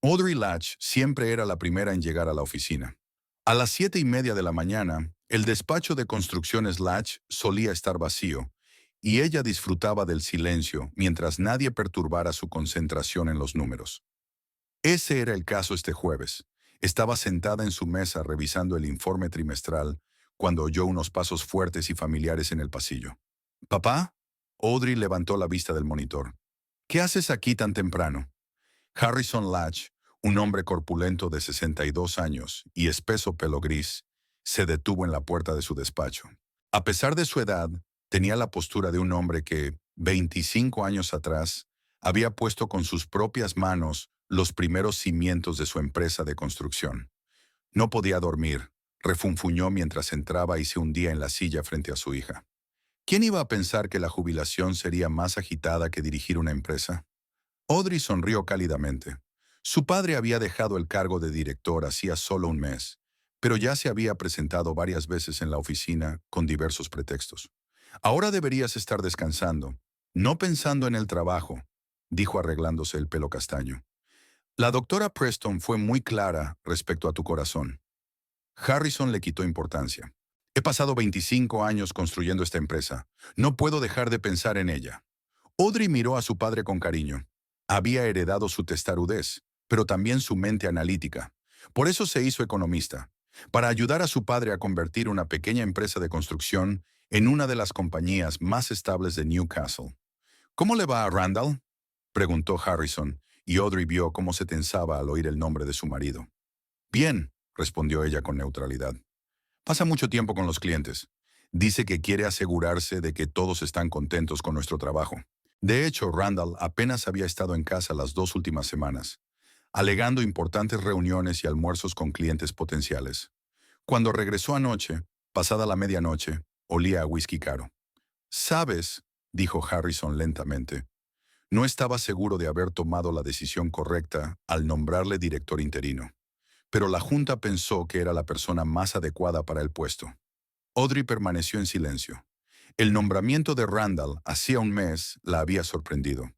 Audrey Latch siempre era la primera en llegar a la oficina. A las 7:30 de la mañana, el despacho de construcciones Latch solía estar vacío, y ella disfrutaba del silencio mientras nadie perturbara su concentración en los números. Ese era el caso este jueves. Estaba sentada en su mesa revisando el informe trimestral cuando oyó unos pasos fuertes y familiares en el pasillo. ¿Papá? Audrey levantó la vista del monitor. ¿Qué haces aquí tan temprano? Harrison Latch, un hombre corpulento de 62 años y espeso pelo gris, se detuvo en la puerta de su despacho. A pesar de su edad, tenía la postura de un hombre que, 25 años atrás, había puesto con sus propias manos los primeros cimientos de su empresa de construcción. No podía dormir, refunfuñó mientras entraba y se hundía en la silla frente a su hija. ¿Quién iba a pensar que la jubilación sería más agitada que dirigir una empresa? Audrey sonrió cálidamente. Su padre había dejado el cargo de director hacía solo un mes, pero ya se había presentado varias veces en la oficina con diversos pretextos. Ahora deberías estar descansando, no pensando en el trabajo, dijo arreglándose el pelo castaño. La doctora Preston fue muy clara respecto a tu corazón. Harrison le quitó importancia. He pasado 25 años construyendo esta empresa. No puedo dejar de pensar en ella. Audrey miró a su padre con cariño. Había heredado su testarudez, pero también su mente analítica. Por eso se hizo economista, para ayudar a su padre a convertir una pequeña empresa de construcción en una de las compañías más estables de Newcastle. ¿Cómo le va a Randall?, preguntó Harrison, y Audrey vio cómo se tensaba al oír el nombre de su marido. Bien, respondió ella con neutralidad. Pasa mucho tiempo con los clientes. Dice que quiere asegurarse de que todos están contentos con nuestro trabajo. De hecho, Randall apenas había estado en casa las 2 últimas semanas, alegando importantes reuniones y almuerzos con clientes potenciales. Cuando regresó anoche, pasada la medianoche, olía a whisky caro. «¿Sabes?», dijo Harrison lentamente, «no estaba seguro de haber tomado la decisión correcta al nombrarle director interino, pero la Junta pensó que era la persona más adecuada para el puesto». Audrey permaneció en silencio. El nombramiento de Randall hacía un mes la había sorprendido.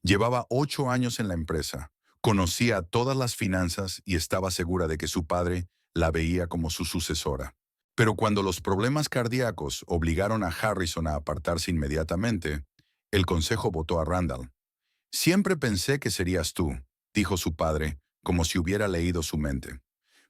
Llevaba 8 años en la empresa, conocía todas las finanzas y estaba segura de que su padre la veía como su sucesora. Pero cuando los problemas cardíacos obligaron a Harrison a apartarse inmediatamente, el consejo votó a Randall. «Siempre pensé que serías tú», dijo su padre, como si hubiera leído su mente.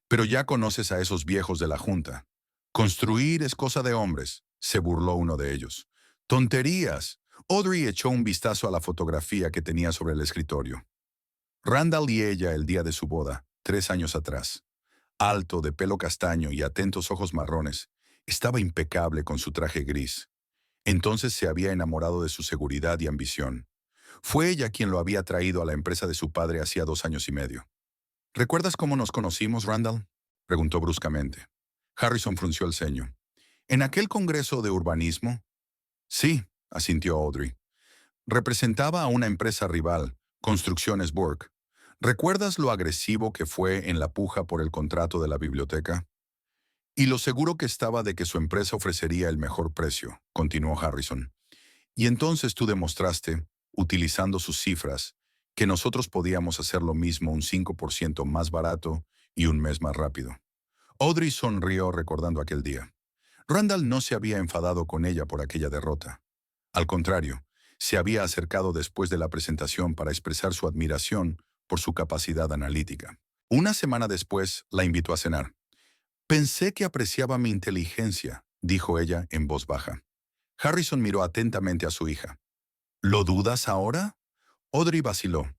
«Pero ya conoces a esos viejos de la Junta. Construir es cosa de hombres», se burló uno de ellos. «¡Tonterías!». Audrey echó un vistazo a la fotografía que tenía sobre el escritorio. Randall y ella el día de su boda, 3 años atrás. Alto, de pelo castaño y atentos ojos marrones, estaba impecable con su traje gris. Entonces se había enamorado de su seguridad y ambición. Fue ella quien lo había traído a la empresa de su padre hacía 2 años y medio. «¿Recuerdas cómo nos conocimos, Randall?», preguntó bruscamente. Harrison frunció el ceño. «¿En aquel congreso de urbanismo?». «Sí», asintió Audrey. «Representaba a una empresa rival, Construcciones Burke. ¿Recuerdas lo agresivo que fue en la puja por el contrato de la biblioteca? Y lo seguro que estaba de que su empresa ofrecería el mejor precio», continuó Harrison. «Y entonces tú demostraste, utilizando sus cifras, que nosotros podíamos hacer lo mismo un 5% más barato y un mes más rápido». Audrey sonrió recordando aquel día. Randall no se había enfadado con ella por aquella derrota. Al contrario, se había acercado después de la presentación para expresar su admiración por su capacidad analítica. Una semana después, la invitó a cenar. «Pensé que apreciaba mi inteligencia», dijo ella en voz baja. Harrison miró atentamente a su hija. «¿Lo dudas ahora?». Audrey vaciló.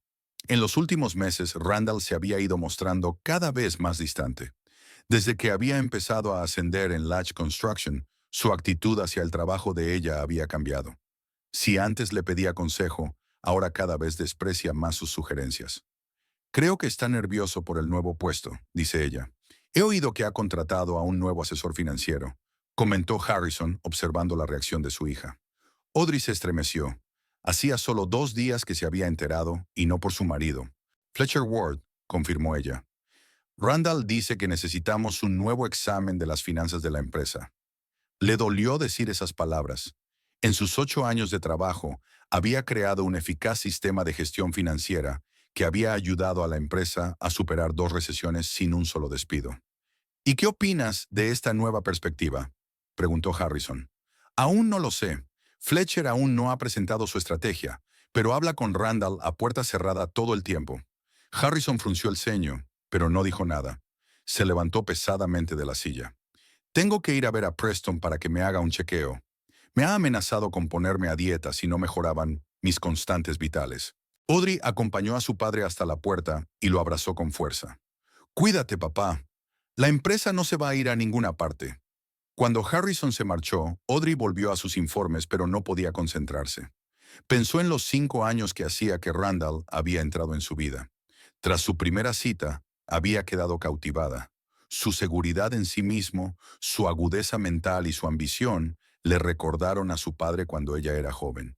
En los últimos meses, Randall se había ido mostrando cada vez más distante. Desde que había empezado a ascender en Latch Construction, su actitud hacia el trabajo de ella había cambiado. Si antes le pedía consejo, ahora cada vez desprecia más sus sugerencias. «Creo que está nervioso por el nuevo puesto», dice ella. «He oído que ha contratado a un nuevo asesor financiero», comentó Harrison observando la reacción de su hija. Audrey se estremeció. Hacía solo 2 días que se había enterado, y no por su marido. «Fletcher Ward», confirmó ella. «Randall dice que necesitamos un nuevo examen de las finanzas de la empresa». Le dolió decir esas palabras. En sus 8 años de trabajo, había creado un eficaz sistema de gestión financiera que había ayudado a la empresa a superar 2 recesiones sin un solo despido. ¿Y qué opinas de esta nueva perspectiva?, preguntó Harrison. Aún no lo sé. Fletcher aún no ha presentado su estrategia, pero habla con Randall a puerta cerrada todo el tiempo. Harrison frunció el ceño, pero no dijo nada. Se levantó pesadamente de la silla. Tengo que ir a ver a Preston para que me haga un chequeo. Me ha amenazado con ponerme a dieta si no mejoraban mis constantes vitales. Audrey acompañó a su padre hasta la puerta y lo abrazó con fuerza. Cuídate, papá. La empresa no se va a ir a ninguna parte. Cuando Harrison se marchó, Audrey volvió a sus informes, pero no podía concentrarse. Pensó en los 5 años que hacía que Randall había entrado en su vida. Tras su primera cita, había quedado cautivada. Su seguridad en sí mismo, su agudeza mental y su ambición le recordaron a su padre cuando ella era joven.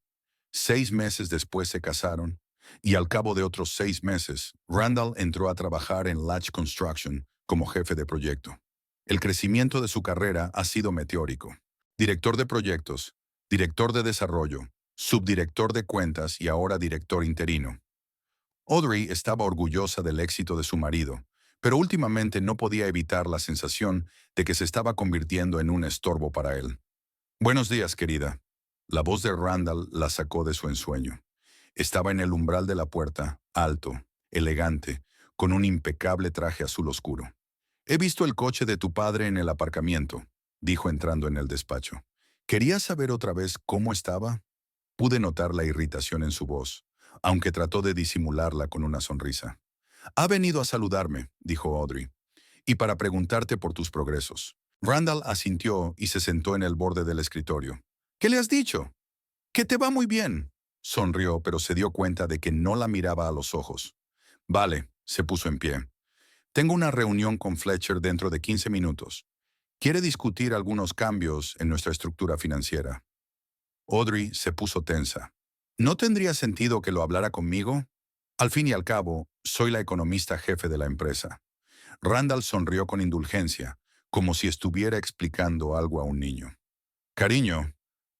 6 meses después se casaron, y al cabo de otros 6 meses, Randall entró a trabajar en Latch Construction como jefe de proyecto. El crecimiento de su carrera ha sido meteórico. Director de proyectos, director de desarrollo, subdirector de cuentas y ahora director interino. Audrey estaba orgullosa del éxito de su marido, pero últimamente no podía evitar la sensación de que se estaba convirtiendo en un estorbo para él. Buenos días, querida. La voz de Randall la sacó de su ensueño. Estaba en el umbral de la puerta, alto, elegante, con un impecable traje azul oscuro. He visto el coche de tu padre en el aparcamiento, dijo entrando en el despacho. ¿Querías saber otra vez cómo estaba? Pude notar la irritación en su voz, aunque trató de disimularla con una sonrisa. Ha venido a saludarme, dijo Audrey, y para preguntarte por tus progresos. Randall asintió y se sentó en el borde del escritorio. ¿Qué le has dicho? Que te va muy bien. Sonrió, pero se dio cuenta de que no la miraba a los ojos. Vale, se puso en pie. Tengo una reunión con Fletcher dentro de 15 minutos. Quiere discutir algunos cambios en nuestra estructura financiera. Audrey se puso tensa. ¿No tendría sentido que lo hablara conmigo? Al fin y al cabo, soy la economista jefe de la empresa. Randall sonrió con indulgencia, como si estuviera explicando algo a un niño. Cariño,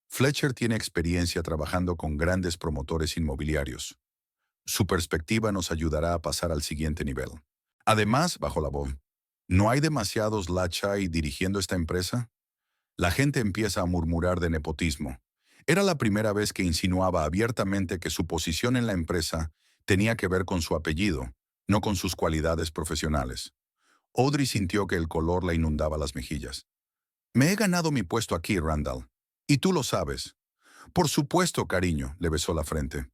Fletcher tiene experiencia trabajando con grandes promotores inmobiliarios. Su perspectiva nos ayudará a pasar al siguiente nivel. Además, bajó la voz, ¿no hay demasiados Lachai dirigiendo esta empresa? La gente empieza a murmurar de nepotismo. Era la primera vez que insinuaba abiertamente que su posición en la empresa tenía que ver con su apellido, no con sus cualidades profesionales. Audrey sintió que el color la inundaba las mejillas. Me he ganado mi puesto aquí, Randall. Y tú lo sabes. Por supuesto, cariño, le besó la frente.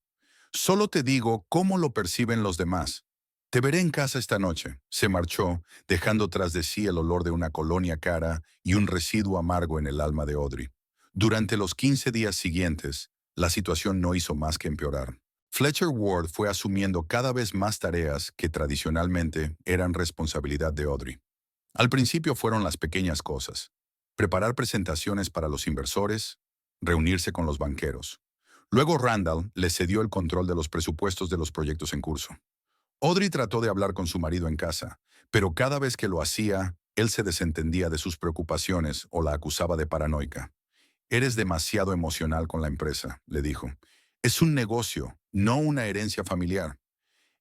Solo te digo cómo lo perciben los demás. Te veré en casa esta noche. Se marchó, dejando tras de sí el olor de una colonia cara y un residuo amargo en el alma de Audrey. Durante los 15 días siguientes, la situación no hizo más que empeorar. Fletcher Ward fue asumiendo cada vez más tareas que tradicionalmente eran responsabilidad de Audrey. Al principio fueron las pequeñas cosas: preparar presentaciones para los inversores, reunirse con los banqueros. Luego Randall le cedió el control de los presupuestos de los proyectos en curso. Audrey trató de hablar con su marido en casa, pero cada vez que lo hacía, él se desentendía de sus preocupaciones o la acusaba de paranoica. Eres demasiado emocional con la empresa, le dijo. Es un negocio, no una herencia familiar.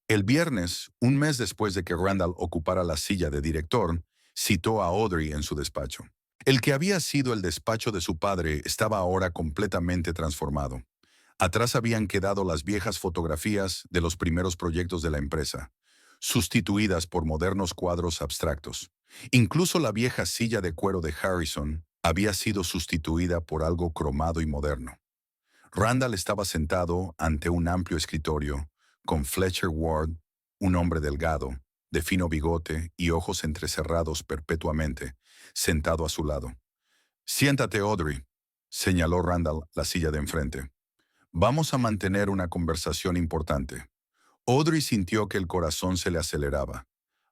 El viernes, un mes después de que Randall ocupara la silla de director, citó a Audrey en su despacho. El que había sido el despacho de su padre estaba ahora completamente transformado. Atrás habían quedado las viejas fotografías de los primeros proyectos de la empresa, sustituidas por modernos cuadros abstractos. Incluso la vieja silla de cuero de Harrison había sido sustituida por algo cromado y moderno. Randall estaba sentado ante un amplio escritorio, con Fletcher Ward, un hombre delgado, de fino bigote y ojos entrecerrados perpetuamente, sentado a su lado. Siéntate, Audrey, señaló Randall la silla de enfrente. Vamos a mantener una conversación importante. Audrey sintió que el corazón se le aceleraba.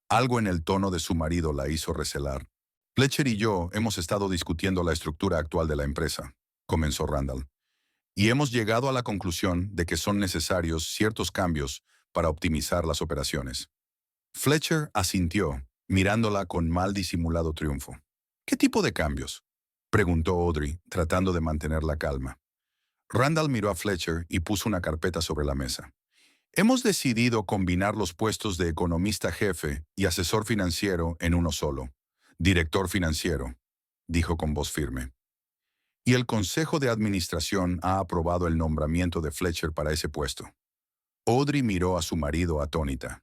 Algo en el tono de su marido la hizo recelar. Fletcher y yo hemos estado discutiendo la estructura actual de la empresa, comenzó Randall, y hemos llegado a la conclusión de que son necesarios ciertos cambios para optimizar las operaciones. Fletcher asintió, mirándola con mal disimulado triunfo. ¿Qué tipo de cambios?, preguntó Audrey, tratando de mantener la calma. Randall miró a Fletcher y puso una carpeta sobre la mesa. Hemos decidido combinar los puestos de economista jefe y asesor financiero en uno solo. Director financiero, dijo con voz firme. Y el Consejo de Administración ha aprobado el nombramiento de Fletcher para ese puesto. Audrey miró a su marido atónita.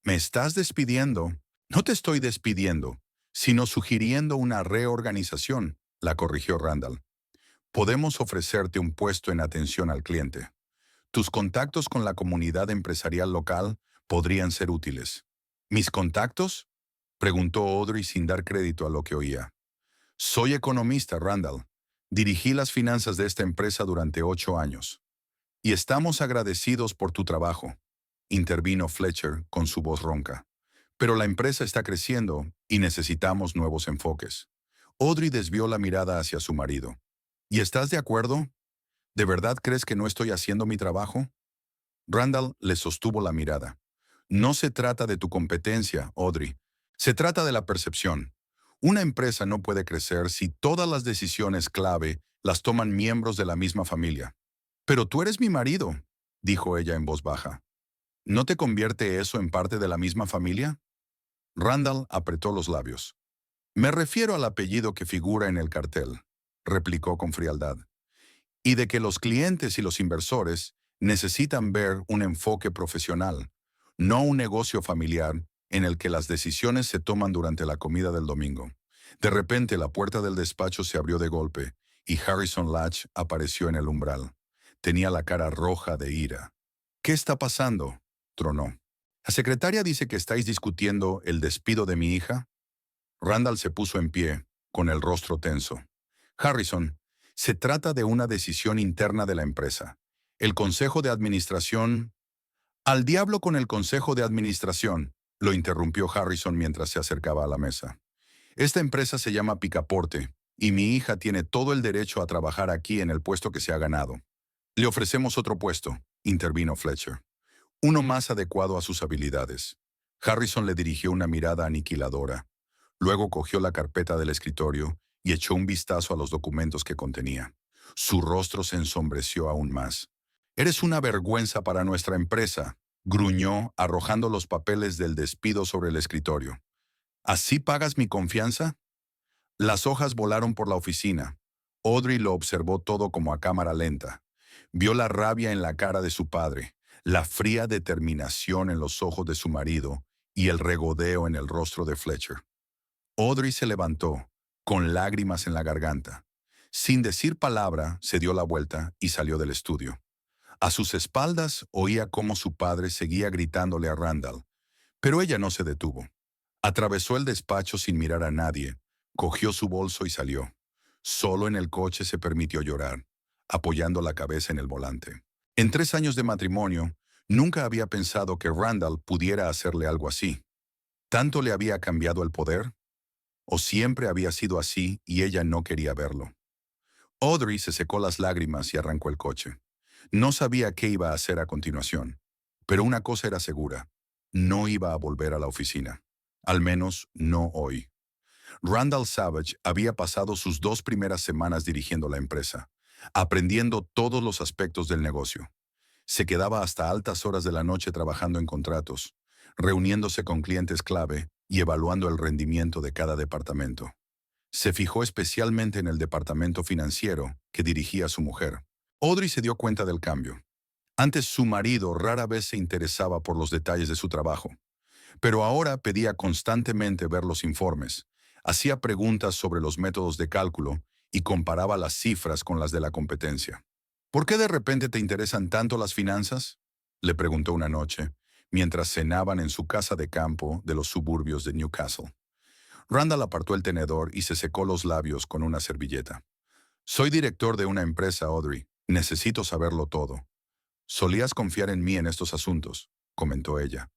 ¿Me estás despidiendo? No te estoy despidiendo, sino sugiriendo una reorganización, la corrigió Randall. Podemos ofrecerte un puesto en atención al cliente. Tus contactos con la comunidad empresarial local podrían ser útiles. ¿Mis contactos? Preguntó Audrey sin dar crédito a lo que oía. Soy economista, Randall. Dirigí las finanzas de esta empresa durante 8 años. Y estamos agradecidos por tu trabajo, intervino Fletcher con su voz ronca. Pero la empresa está creciendo y necesitamos nuevos enfoques. Audrey desvió la mirada hacia su marido. ¿Y estás de acuerdo? ¿De verdad crees que no estoy haciendo mi trabajo? Randall le sostuvo la mirada. No se trata de tu competencia, Audrey. Se trata de la percepción. Una empresa no puede crecer si todas las decisiones clave las toman miembros de la misma familia. Pero tú eres mi marido, dijo ella en voz baja. ¿No te convierte eso en parte de la misma familia? Randall apretó los labios. Me refiero al apellido que figura en el cartel, replicó con frialdad, y de que los clientes y los inversores necesitan ver un enfoque profesional, no un negocio familiar en el que las decisiones se toman durante la comida del domingo. De repente la puerta del despacho se abrió de golpe y Harrison Latch apareció en el umbral. Tenía la cara roja de ira. ¿Qué está pasando?, tronó. La secretaria dice que estáis discutiendo el despido de mi hija. Randall se puso en pie, con el rostro tenso. Harrison, se trata de una decisión interna de la empresa. El Consejo de Administración... Al diablo con el Consejo de Administración, lo interrumpió Harrison mientras se acercaba a la mesa. Esta empresa se llama Picaporte, y mi hija tiene todo el derecho a trabajar aquí en el puesto que se ha ganado. Le ofrecemos otro puesto, intervino Fletcher. Uno más adecuado a sus habilidades. Harrison le dirigió una mirada aniquiladora. Luego cogió la carpeta del escritorio y echó un vistazo a los documentos que contenía. Su rostro se ensombreció aún más. «Eres una vergüenza para nuestra empresa», gruñó, arrojando los papeles del despido sobre el escritorio. «¿Así pagas mi confianza?» Las hojas volaron por la oficina. Audrey lo observó todo como a cámara lenta. Vio la rabia en la cara de su padre, la fría determinación en los ojos de su marido y el regodeo en el rostro de Fletcher. Audrey se levantó, con lágrimas en la garganta. Sin decir palabra, se dio la vuelta y salió del estudio. A sus espaldas oía cómo su padre seguía gritándole a Randall, pero ella no se detuvo. Atravesó el despacho sin mirar a nadie, cogió su bolso y salió. Solo en el coche se permitió llorar, apoyando la cabeza en el volante. En 3 años de matrimonio, nunca había pensado que Randall pudiera hacerle algo así. ¿Tanto le había cambiado el poder? ¿O siempre había sido así y ella no quería verlo? Audrey se secó las lágrimas y arrancó el coche. No sabía qué iba a hacer a continuación, pero una cosa era segura: no iba a volver a la oficina. Al menos no hoy. Randall Savage había pasado sus 2 primeras semanas dirigiendo la empresa, aprendiendo todos los aspectos del negocio. Se quedaba hasta altas horas de la noche trabajando en contratos, reuniéndose con clientes clave y evaluando el rendimiento de cada departamento. Se fijó especialmente en el departamento financiero que dirigía su mujer. Audrey se dio cuenta del cambio. Antes su marido rara vez se interesaba por los detalles de su trabajo, pero ahora pedía constantemente ver los informes, hacía preguntas sobre los métodos de cálculo y comparaba las cifras con las de la competencia. ¿Por qué de repente te interesan tanto las finanzas?, le preguntó una noche, mientras cenaban en su casa de campo de los suburbios de Newcastle. Randall apartó el tenedor y se secó los labios con una servilleta. Soy director de una empresa, Audrey. Necesito saberlo todo. Solías confiar en mí en estos asuntos, comentó ella.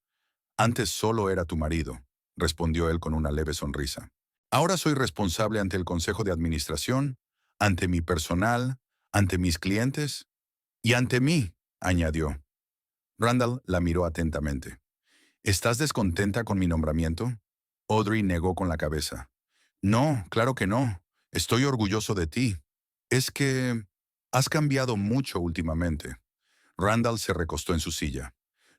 Antes solo era tu marido, respondió él con una leve sonrisa. Ahora soy responsable ante el Consejo de Administración, ante mi personal, ante mis clientes y ante mí, añadió. Randall la miró atentamente. ¿Estás descontenta con mi nombramiento? Audrey negó con la cabeza. No, claro que no. Estoy orgulloso de ti. Es que has cambiado mucho últimamente. Randall se recostó en su silla.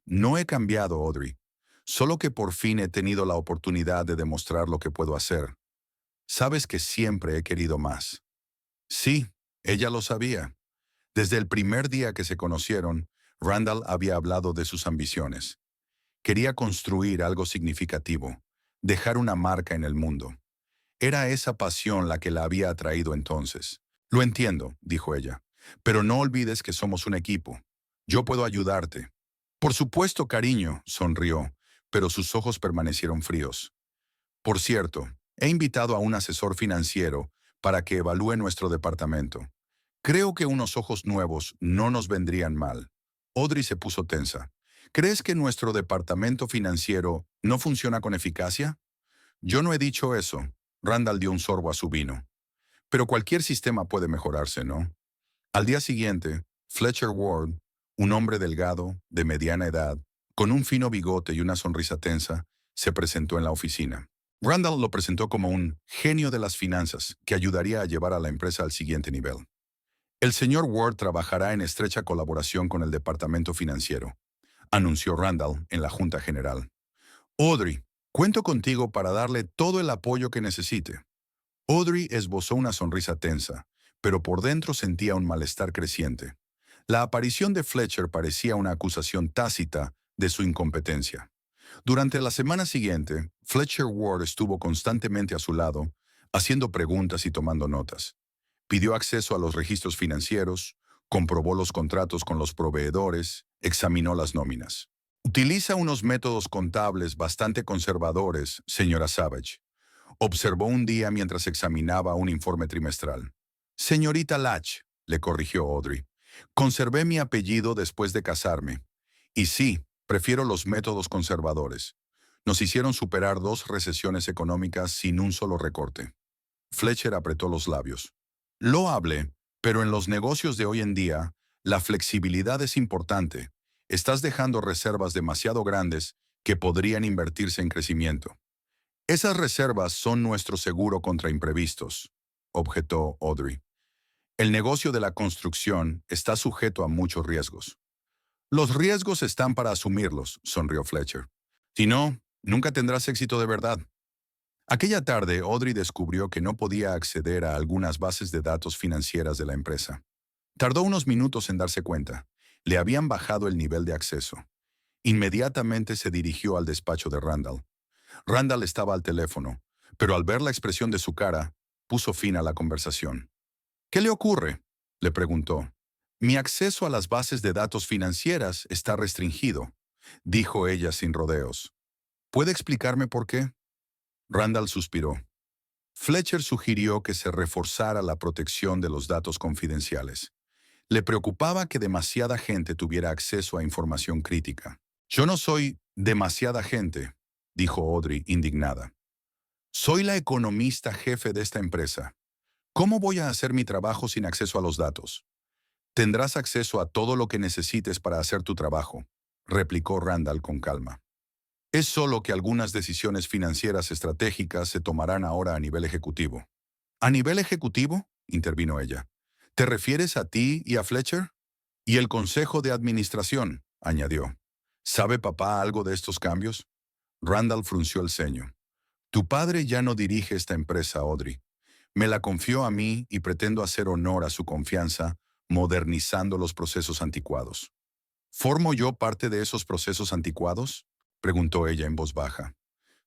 No he cambiado, Audrey. Solo que por fin he tenido la oportunidad de demostrar lo que puedo hacer. Sabes que siempre he querido más. Sí, ella lo sabía. Desde el primer día que se conocieron, Randall había hablado de sus ambiciones. Quería construir algo significativo, dejar una marca en el mundo. Era esa pasión la que la había atraído entonces. Lo entiendo, dijo ella, pero no olvides que somos un equipo. Yo puedo ayudarte. Por supuesto, cariño, sonrió, pero sus ojos permanecieron fríos. Por cierto, he invitado a un asesor financiero para que evalúe nuestro departamento. Creo que unos ojos nuevos no nos vendrían mal. Audrey se puso tensa. ¿Crees que nuestro departamento financiero no funciona con eficacia? Yo no he dicho eso. Randall dio un sorbo a su vino. Pero cualquier sistema puede mejorarse, ¿no? Al día siguiente, Fletcher Ward, un hombre delgado, de mediana edad, con un fino bigote y una sonrisa tensa, se presentó en la oficina. Randall lo presentó como un genio de las finanzas que ayudaría a llevar a la empresa al siguiente nivel. El señor Ward trabajará en estrecha colaboración con el departamento financiero, anunció Randall en la Junta General. Audrey, cuento contigo para darle todo el apoyo que necesite. Audrey esbozó una sonrisa tensa, pero por dentro sentía un malestar creciente. La aparición de Fletcher parecía una acusación tácita de su incompetencia. Durante la semana siguiente, Fletcher Ward estuvo constantemente a su lado, haciendo preguntas y tomando notas. Pidió acceso a los registros financieros, comprobó los contratos con los proveedores, examinó las nóminas. Utiliza unos métodos contables bastante conservadores, señora Savage, observó un día mientras examinaba un informe trimestral. Señorita Latch, le corrigió Audrey, conservé mi apellido después de casarme. Y sí, prefiero los métodos conservadores. Nos hicieron superar 2 recesiones económicas sin un solo recorte. Fletcher apretó los labios. Loable, pero en los negocios de hoy en día, la flexibilidad es importante. Estás dejando reservas demasiado grandes que podrían invertirse en crecimiento. Esas reservas son nuestro seguro contra imprevistos, objetó Audrey. El negocio de la construcción está sujeto a muchos riesgos. Los riesgos están para asumirlos, sonrió Fletcher. Si no, nunca tendrás éxito de verdad. Aquella tarde, Audrey descubrió que no podía acceder a algunas bases de datos financieras de la empresa. Tardó unos minutos en darse cuenta. Le habían bajado el nivel de acceso. Inmediatamente se dirigió al despacho de Randall. Randall estaba al teléfono, pero al ver la expresión de su cara, puso fin a la conversación. ¿Qué le ocurre?, le preguntó. Mi acceso a las bases de datos financieras está restringido, dijo ella sin rodeos. ¿Puede explicarme por qué? Randall suspiró. Fletcher sugirió que se reforzara la protección de los datos confidenciales. Le preocupaba que demasiada gente tuviera acceso a información crítica. Yo no soy demasiada gente, dijo Audrey, indignada. Soy la economista jefe de esta empresa. ¿Cómo voy a hacer mi trabajo sin acceso a los datos? Tendrás acceso a todo lo que necesites para hacer tu trabajo, replicó Randall con calma. Es solo que algunas decisiones financieras estratégicas se tomarán ahora a nivel ejecutivo. ¿A nivel ejecutivo?, intervino ella. ¿Te refieres a ti y a Fletcher? Y el consejo de administración, añadió. ¿Sabe papá algo de estos cambios? Randall frunció el ceño. Tu padre ya no dirige esta empresa, Audrey. Me la confió a mí y pretendo hacer honor a su confianza, modernizando los procesos anticuados. ¿Formo yo parte de esos procesos anticuados?, preguntó ella en voz baja.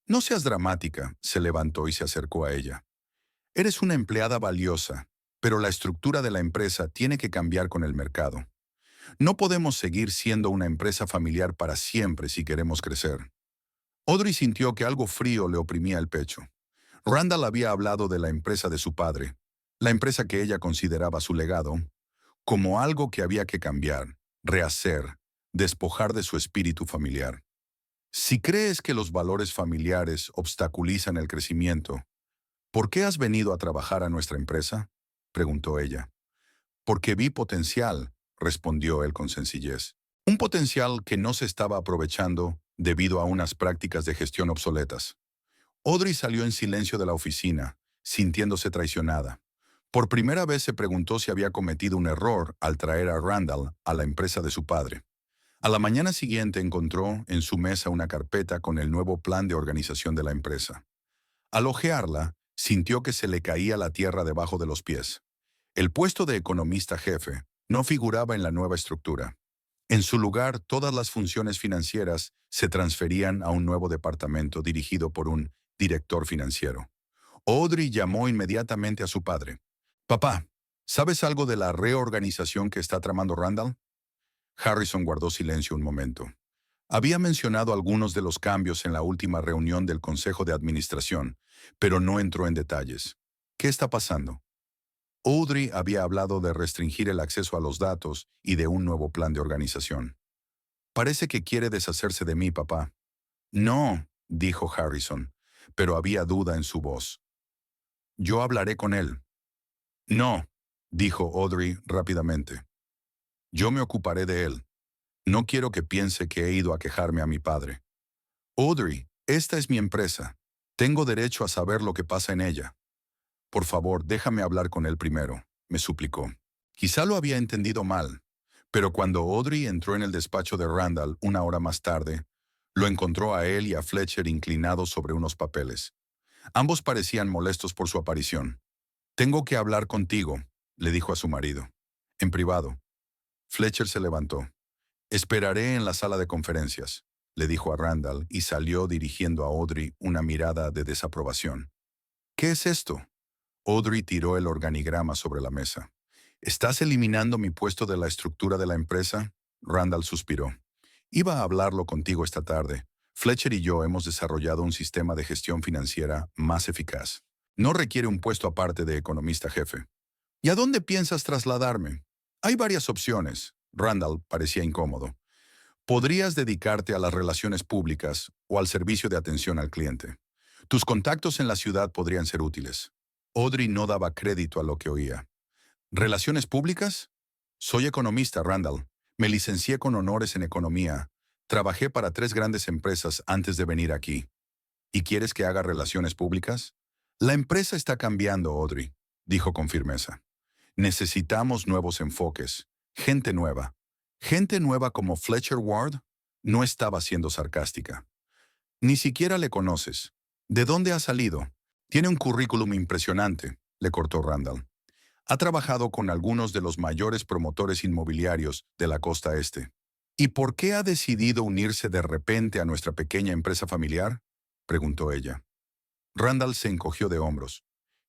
No seas dramática, se levantó y se acercó a ella. Eres una empleada valiosa, pero la estructura de la empresa tiene que cambiar con el mercado. No podemos seguir siendo una empresa familiar para siempre si queremos crecer. Audrey sintió que algo frío le oprimía el pecho. Randall había hablado de la empresa de su padre, la empresa que ella consideraba su legado, como algo que había que cambiar, rehacer, despojar de su espíritu familiar. Si crees que los valores familiares obstaculizan el crecimiento, ¿por qué has venido a trabajar a nuestra empresa?, preguntó ella. Porque vi potencial, respondió él con sencillez. Un potencial que no se estaba aprovechando debido a unas prácticas de gestión obsoletas. Audrey salió en silencio de la oficina, sintiéndose traicionada. Por primera vez se preguntó si había cometido un error al traer a Randall a la empresa de su padre. A la mañana siguiente encontró en su mesa una carpeta con el nuevo plan de organización de la empresa. Al hojearla, sintió que se le caía la tierra debajo de los pies. El puesto de economista jefe no figuraba en la nueva estructura. En su lugar, todas las funciones financieras se transferían a un nuevo departamento dirigido por un director financiero. Audrey llamó inmediatamente a su padre. «Papá, ¿sabes algo de la reorganización que está tramando Randall?» Harrison guardó silencio un momento. Había mencionado algunos de los cambios en la última reunión del Consejo de Administración, pero no entró en detalles. ¿Qué está pasando? Audrey había hablado de restringir el acceso a los datos y de un nuevo plan de organización. «Parece que quiere deshacerse de mí, papá». «No», dijo Harrison, pero había duda en su voz. «Yo hablaré con él». «No», dijo Audrey rápidamente. «Yo me ocuparé de él. No quiero que piense que he ido a quejarme a mi padre». «Audrey, esta es mi empresa. Tengo derecho a saber lo que pasa en ella. Por favor, déjame hablar con él primero», me suplicó. Quizá lo había entendido mal, pero cuando Audrey entró en el despacho de Randall una hora más tarde, lo encontró a él y a Fletcher inclinados sobre unos papeles. Ambos parecían molestos por su aparición. «Tengo que hablar contigo», le dijo a su marido. «En privado». Fletcher se levantó. «Esperaré en la sala de conferencias», le dijo a Randall y salió dirigiendo a Audrey una mirada de desaprobación. «¿Qué es esto?» Audrey tiró el organigrama sobre la mesa. «¿Estás eliminando mi puesto de la estructura de la empresa?» Randall suspiró. «Iba a hablarlo contigo esta tarde. Fletcher y yo hemos desarrollado un sistema de gestión financiera más eficaz. No requiere un puesto aparte de economista jefe». «¿Y a dónde piensas trasladarme?» «Hay varias opciones». Randall parecía incómodo. «Podrías dedicarte a las relaciones públicas o al servicio de atención al cliente. Tus contactos en la ciudad podrían ser útiles». Audrey no daba crédito a lo que oía. «¿Relaciones públicas?» «Soy economista, Randall. Me licencié con honores en economía. Trabajé para 3 grandes empresas antes de venir aquí. ¿Y quieres que haga relaciones públicas?» «La empresa está cambiando, Audrey», dijo con firmeza. «Necesitamos nuevos enfoques. Gente nueva». «¿Gente nueva como Fletcher Ward?» No estaba siendo sarcástica. «Ni siquiera le conoces. ¿De dónde ha salido?» «Tiene un currículum impresionante», le cortó Randall. «Ha trabajado con algunos de los mayores promotores inmobiliarios de la costa este». «¿Y por qué ha decidido unirse de repente a nuestra pequeña empresa familiar?», preguntó ella. Randall se encogió de hombros.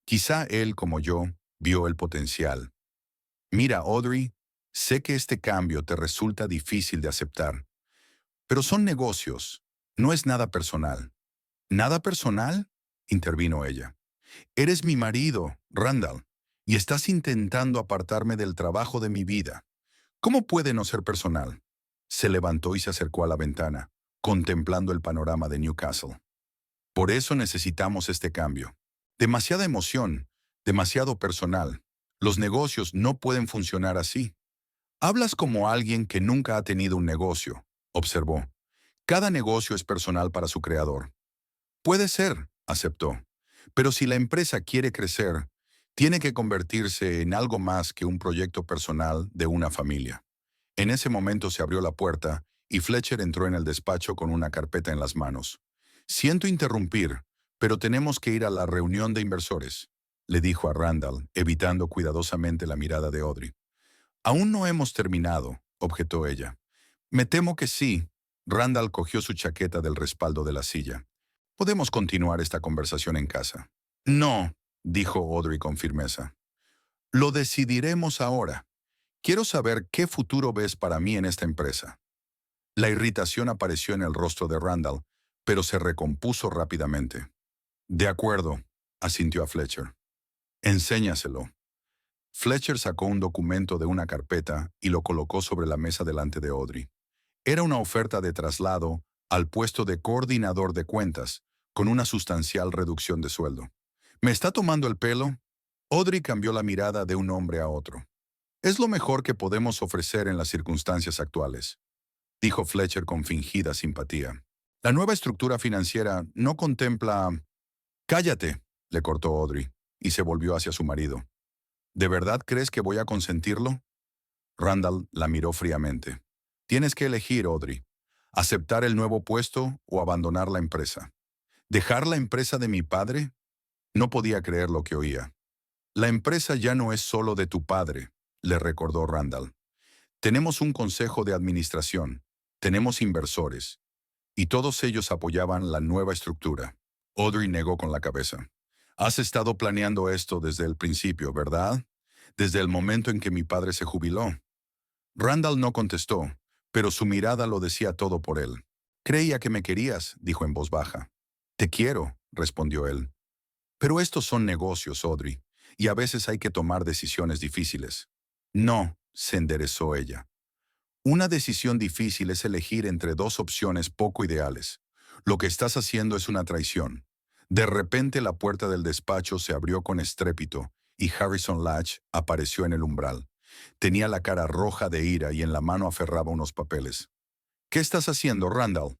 Quizá él, como yo, vio el potencial. «Mira, Audrey, sé que este cambio te resulta difícil de aceptar, pero son negocios, no es nada personal». «¿Nada personal?», intervino ella. «Eres mi marido, Randall, y estás intentando apartarme del trabajo de mi vida. ¿Cómo puede no ser personal?». Se levantó y se acercó a la ventana, contemplando el panorama de Newcastle. «Por eso necesitamos este cambio. Demasiada emoción, demasiado personal. Los negocios no pueden funcionar así». «Hablas como alguien que nunca ha tenido un negocio», observó. «Cada negocio es personal para su creador». «Puede ser», aceptó. «Pero si la empresa quiere crecer, tiene que convertirse en algo más que un proyecto personal de una familia». En ese momento se abrió la puerta y Fletcher entró en el despacho con una carpeta en las manos. «Siento interrumpir, pero tenemos que ir a la reunión de inversores», le dijo a Randall, evitando cuidadosamente la mirada de Audrey. «Aún no hemos terminado», objetó ella. «Me temo que sí». Randall cogió su chaqueta del respaldo de la silla. «Podemos continuar esta conversación en casa». «No», dijo Audrey con firmeza. «Lo decidiremos ahora. Quiero saber qué futuro ves para mí en esta empresa». La irritación apareció en el rostro de Randall, pero se recompuso rápidamente. «De acuerdo», asintió a Fletcher. «Enséñaselo». Fletcher sacó un documento de una carpeta y lo colocó sobre la mesa delante de Audrey. Era una oferta de traslado al puesto de coordinador de cuentas, con una sustancial reducción de sueldo. «¿Me está tomando el pelo?» Audrey cambió la mirada de un hombre a otro. «Es lo mejor que podemos ofrecer en las circunstancias actuales», dijo Fletcher con fingida simpatía. «La nueva estructura financiera no contempla...». «Cállate», le cortó Audrey, y se volvió hacia su marido. «¿De verdad crees que voy a consentirlo?». Randall la miró fríamente. Tienes que elegir, Audrey. Aceptar el nuevo puesto o abandonar la empresa. ¿Dejar la empresa de mi padre? No podía creer lo que oía. La empresa ya no es solo de tu padre, le recordó Randall. Tenemos un consejo de administración, tenemos inversores, y todos ellos apoyaban la nueva estructura. Audrey negó con la cabeza. Has estado planeando esto desde el principio, ¿verdad? Desde el momento en que mi padre se jubiló. Randall no contestó, pero su mirada lo decía todo por él. Creía que me querías, dijo en voz baja. Te quiero, respondió él. Pero estos son negocios, Audrey, y a veces hay que tomar decisiones difíciles. No, se enderezó ella. Una decisión difícil es elegir entre dos opciones poco ideales. Lo que estás haciendo es una traición. De repente la puerta del despacho se abrió con estrépito y Harrison Latch apareció en el umbral. Tenía la cara roja de ira y en la mano aferraba unos papeles. ¿Qué estás haciendo, Randall?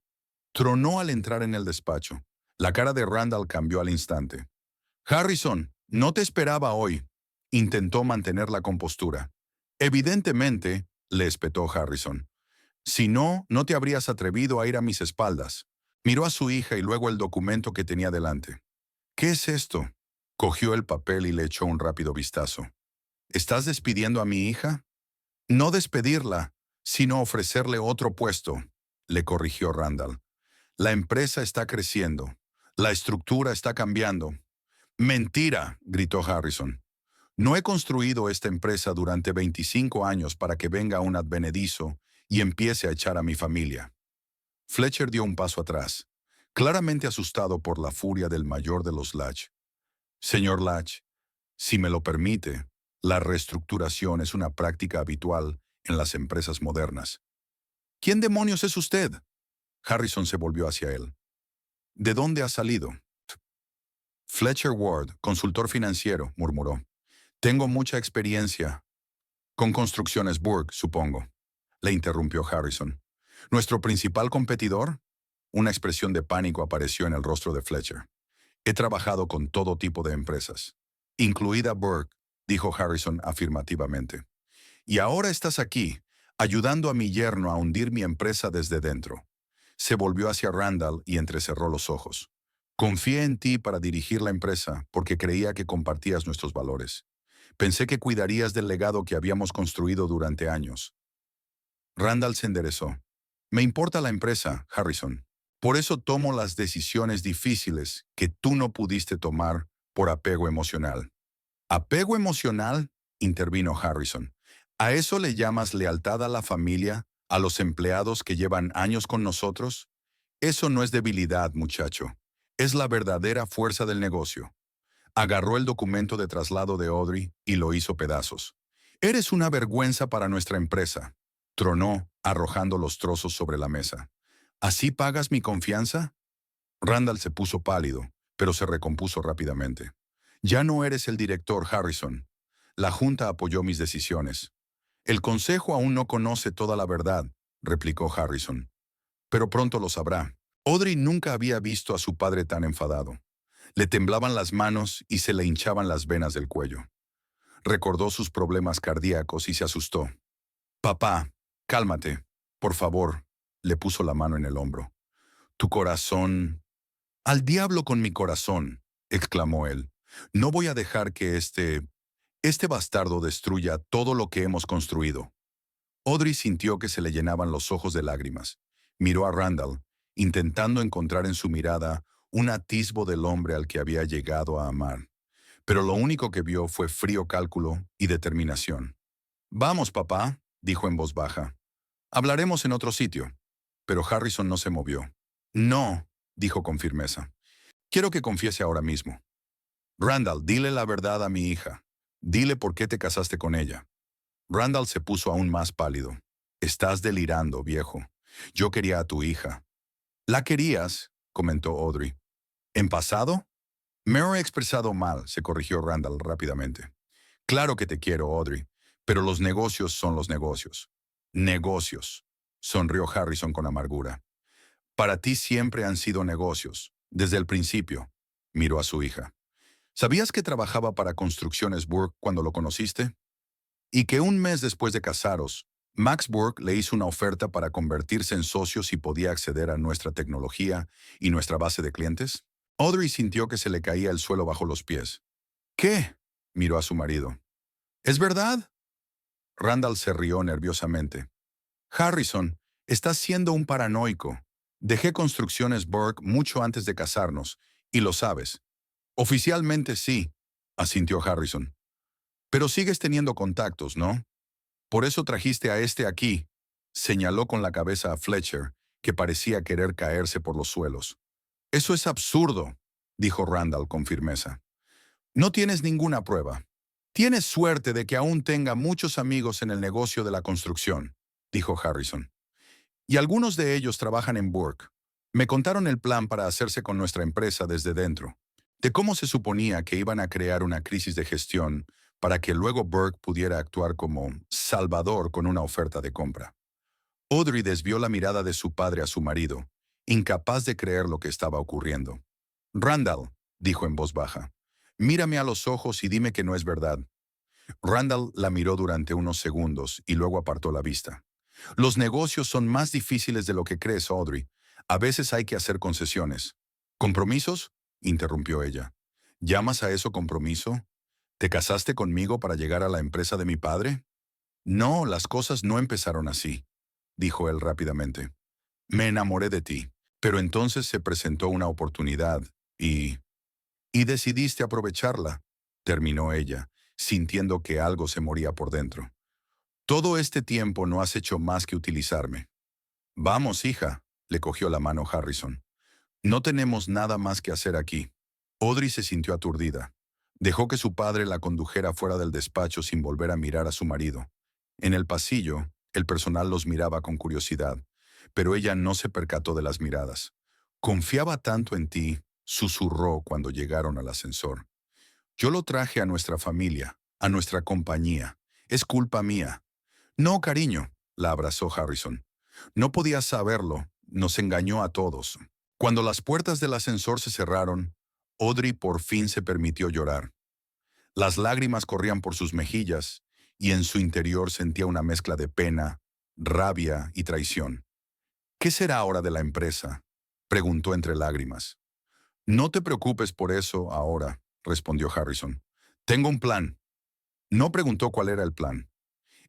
Tronó al entrar en el despacho. La cara de Randall cambió al instante. Harrison, no te esperaba hoy. Intentó mantener la compostura. Evidentemente, le espetó Harrison. Si no, no te habrías atrevido a ir a mis espaldas. Miró a su hija y luego el documento que tenía delante. ¿Qué es esto? Cogió el papel y le echó un rápido vistazo. ¿Estás despidiendo a mi hija? No despedirla, sino ofrecerle otro puesto, le corrigió Randall. La empresa está creciendo. La estructura está cambiando. Mentira, gritó Harrison. No he construido esta empresa durante 25 años para que venga un advenedizo y empiece a echar a mi familia. Fletcher dio un paso atrás, claramente asustado por la furia del mayor de los Latch. Señor Latch, si me lo permite, la reestructuración es una práctica habitual en las empresas modernas. ¿Quién demonios es usted? Harrison se volvió hacia él. ¿De dónde ha salido? Fletcher Ward, consultor financiero, murmuró. Tengo mucha experiencia. Con construcciones Burke, supongo. Le interrumpió Harrison. ¿Nuestro principal competidor? Una expresión de pánico apareció en el rostro de Fletcher. He trabajado con todo tipo de empresas, incluida Burke, dijo Harrison afirmativamente. Y ahora estás aquí, ayudando a mi yerno a hundir mi empresa desde dentro. Se volvió hacia Randall y entrecerró los ojos. Confié en ti para dirigir la empresa porque creía que compartías nuestros valores. Pensé que cuidarías del legado que habíamos construido durante años. Randall se enderezó. Me importa la empresa, Harrison. Por eso tomo las decisiones difíciles que tú no pudiste tomar por apego emocional. ¿Apego emocional? Intervino Harrison. ¿A eso le llamas lealtad a la familia, a los empleados que llevan años con nosotros? Eso no es debilidad, muchacho. Es la verdadera fuerza del negocio. Agarró el documento de traslado de Audrey y lo hizo pedazos. Eres una vergüenza para nuestra empresa, tronó, arrojando los trozos sobre la mesa. ¿Así pagas mi confianza? Randall se puso pálido, pero se recompuso rápidamente. Ya no eres el director, Harrison. La Junta apoyó mis decisiones. El Consejo aún no conoce toda la verdad, replicó Harrison. Pero pronto lo sabrá. Audrey nunca había visto a su padre tan enfadado. Le temblaban las manos y se le hinchaban las venas del cuello. Recordó sus problemas cardíacos y se asustó. Papá, cálmate, por favor, le puso la mano en el hombro. Tu corazón... Al diablo con mi corazón, exclamó él. No voy a dejar que este bastardo destruya todo lo que hemos construido. Audrey sintió que se le llenaban los ojos de lágrimas. Miró a Randall, intentando encontrar en su mirada un atisbo del hombre al que había llegado a amar. Pero lo único que vio fue frío cálculo y determinación. Vamos, papá, dijo en voz baja. Hablaremos en otro sitio. Pero Harrison no se movió. No, dijo con firmeza. Quiero que confiese ahora mismo. Randall, dile la verdad a mi hija. Dile por qué te casaste con ella. Randall se puso aún más pálido. Estás delirando, viejo. Yo quería a tu hija. ¿La querías? Comentó Audrey. ¿En pasado? Me he expresado mal, se corrigió Randall rápidamente. Claro que te quiero, Audrey, pero los negocios son los negocios. Negocios, sonrió Harrison con amargura. Para ti siempre han sido negocios, desde el principio, miró a su hija. ¿Sabías que trabajaba para Construcciones Burke cuando lo conociste? Y que un mes después de casaros, Max Borg le hizo una oferta para convertirse en socio si podía acceder a nuestra tecnología y nuestra base de clientes. Audrey sintió que se le caía el suelo bajo los pies. ¿Qué? Miró a su marido. ¿Es verdad? Randall se rió nerviosamente. Harrison, estás siendo un paranoico. Dejé Construcciones Borg mucho antes de casarnos, y lo sabes. Oficialmente sí, asintió Harrison. Pero sigues teniendo contactos, ¿no? Por eso trajiste a este aquí, señaló con la cabeza a Fletcher, que parecía querer caerse por los suelos. Eso es absurdo, dijo Randall con firmeza. No tienes ninguna prueba. Tienes suerte de que aún tenga muchos amigos en el negocio de la construcción, dijo Harrison. Y algunos de ellos trabajan en Burke. Me contaron el plan para hacerse con nuestra empresa desde dentro, de cómo se suponía que iban a crear una crisis de gestión para que luego Burke pudiera actuar como salvador con una oferta de compra. Audrey desvió la mirada de su padre a su marido, incapaz de creer lo que estaba ocurriendo. Randall, dijo en voz baja, mírame a los ojos y dime que no es verdad. Randall la miró durante unos segundos y luego apartó la vista. Los negocios son más difíciles de lo que crees, Audrey. A veces hay que hacer concesiones. ¿Compromisos? Interrumpió ella. ¿Llamas a eso compromiso? ¿Te casaste conmigo para llegar a la empresa de mi padre? No, las cosas no empezaron así, dijo él rápidamente. Me enamoré de ti, pero entonces se presentó una oportunidad y... Y decidiste aprovecharla, terminó ella, sintiendo que algo se moría por dentro. Todo este tiempo no has hecho más que utilizarme. Vamos, hija, le cogió la mano Harrison. No tenemos nada más que hacer aquí. Audrey se sintió aturdida. Dejó que su padre la condujera fuera del despacho sin volver a mirar a su marido. En el pasillo, el personal los miraba con curiosidad, pero ella no se percató de las miradas. Confiaba tanto en ti, susurró cuando llegaron al ascensor. Yo lo traje a nuestra familia, a nuestra compañía. Es culpa mía. No, cariño, la abrazó Harrison. No podías saberlo, nos engañó a todos. Cuando las puertas del ascensor se cerraron, Audrey por fin se permitió llorar. Las lágrimas corrían por sus mejillas y en su interior sentía una mezcla de pena, rabia y traición. ¿Qué será ahora de la empresa?, preguntó entre lágrimas. No te preocupes por eso ahora, respondió Harrison. Tengo un plan. No preguntó cuál era el plan.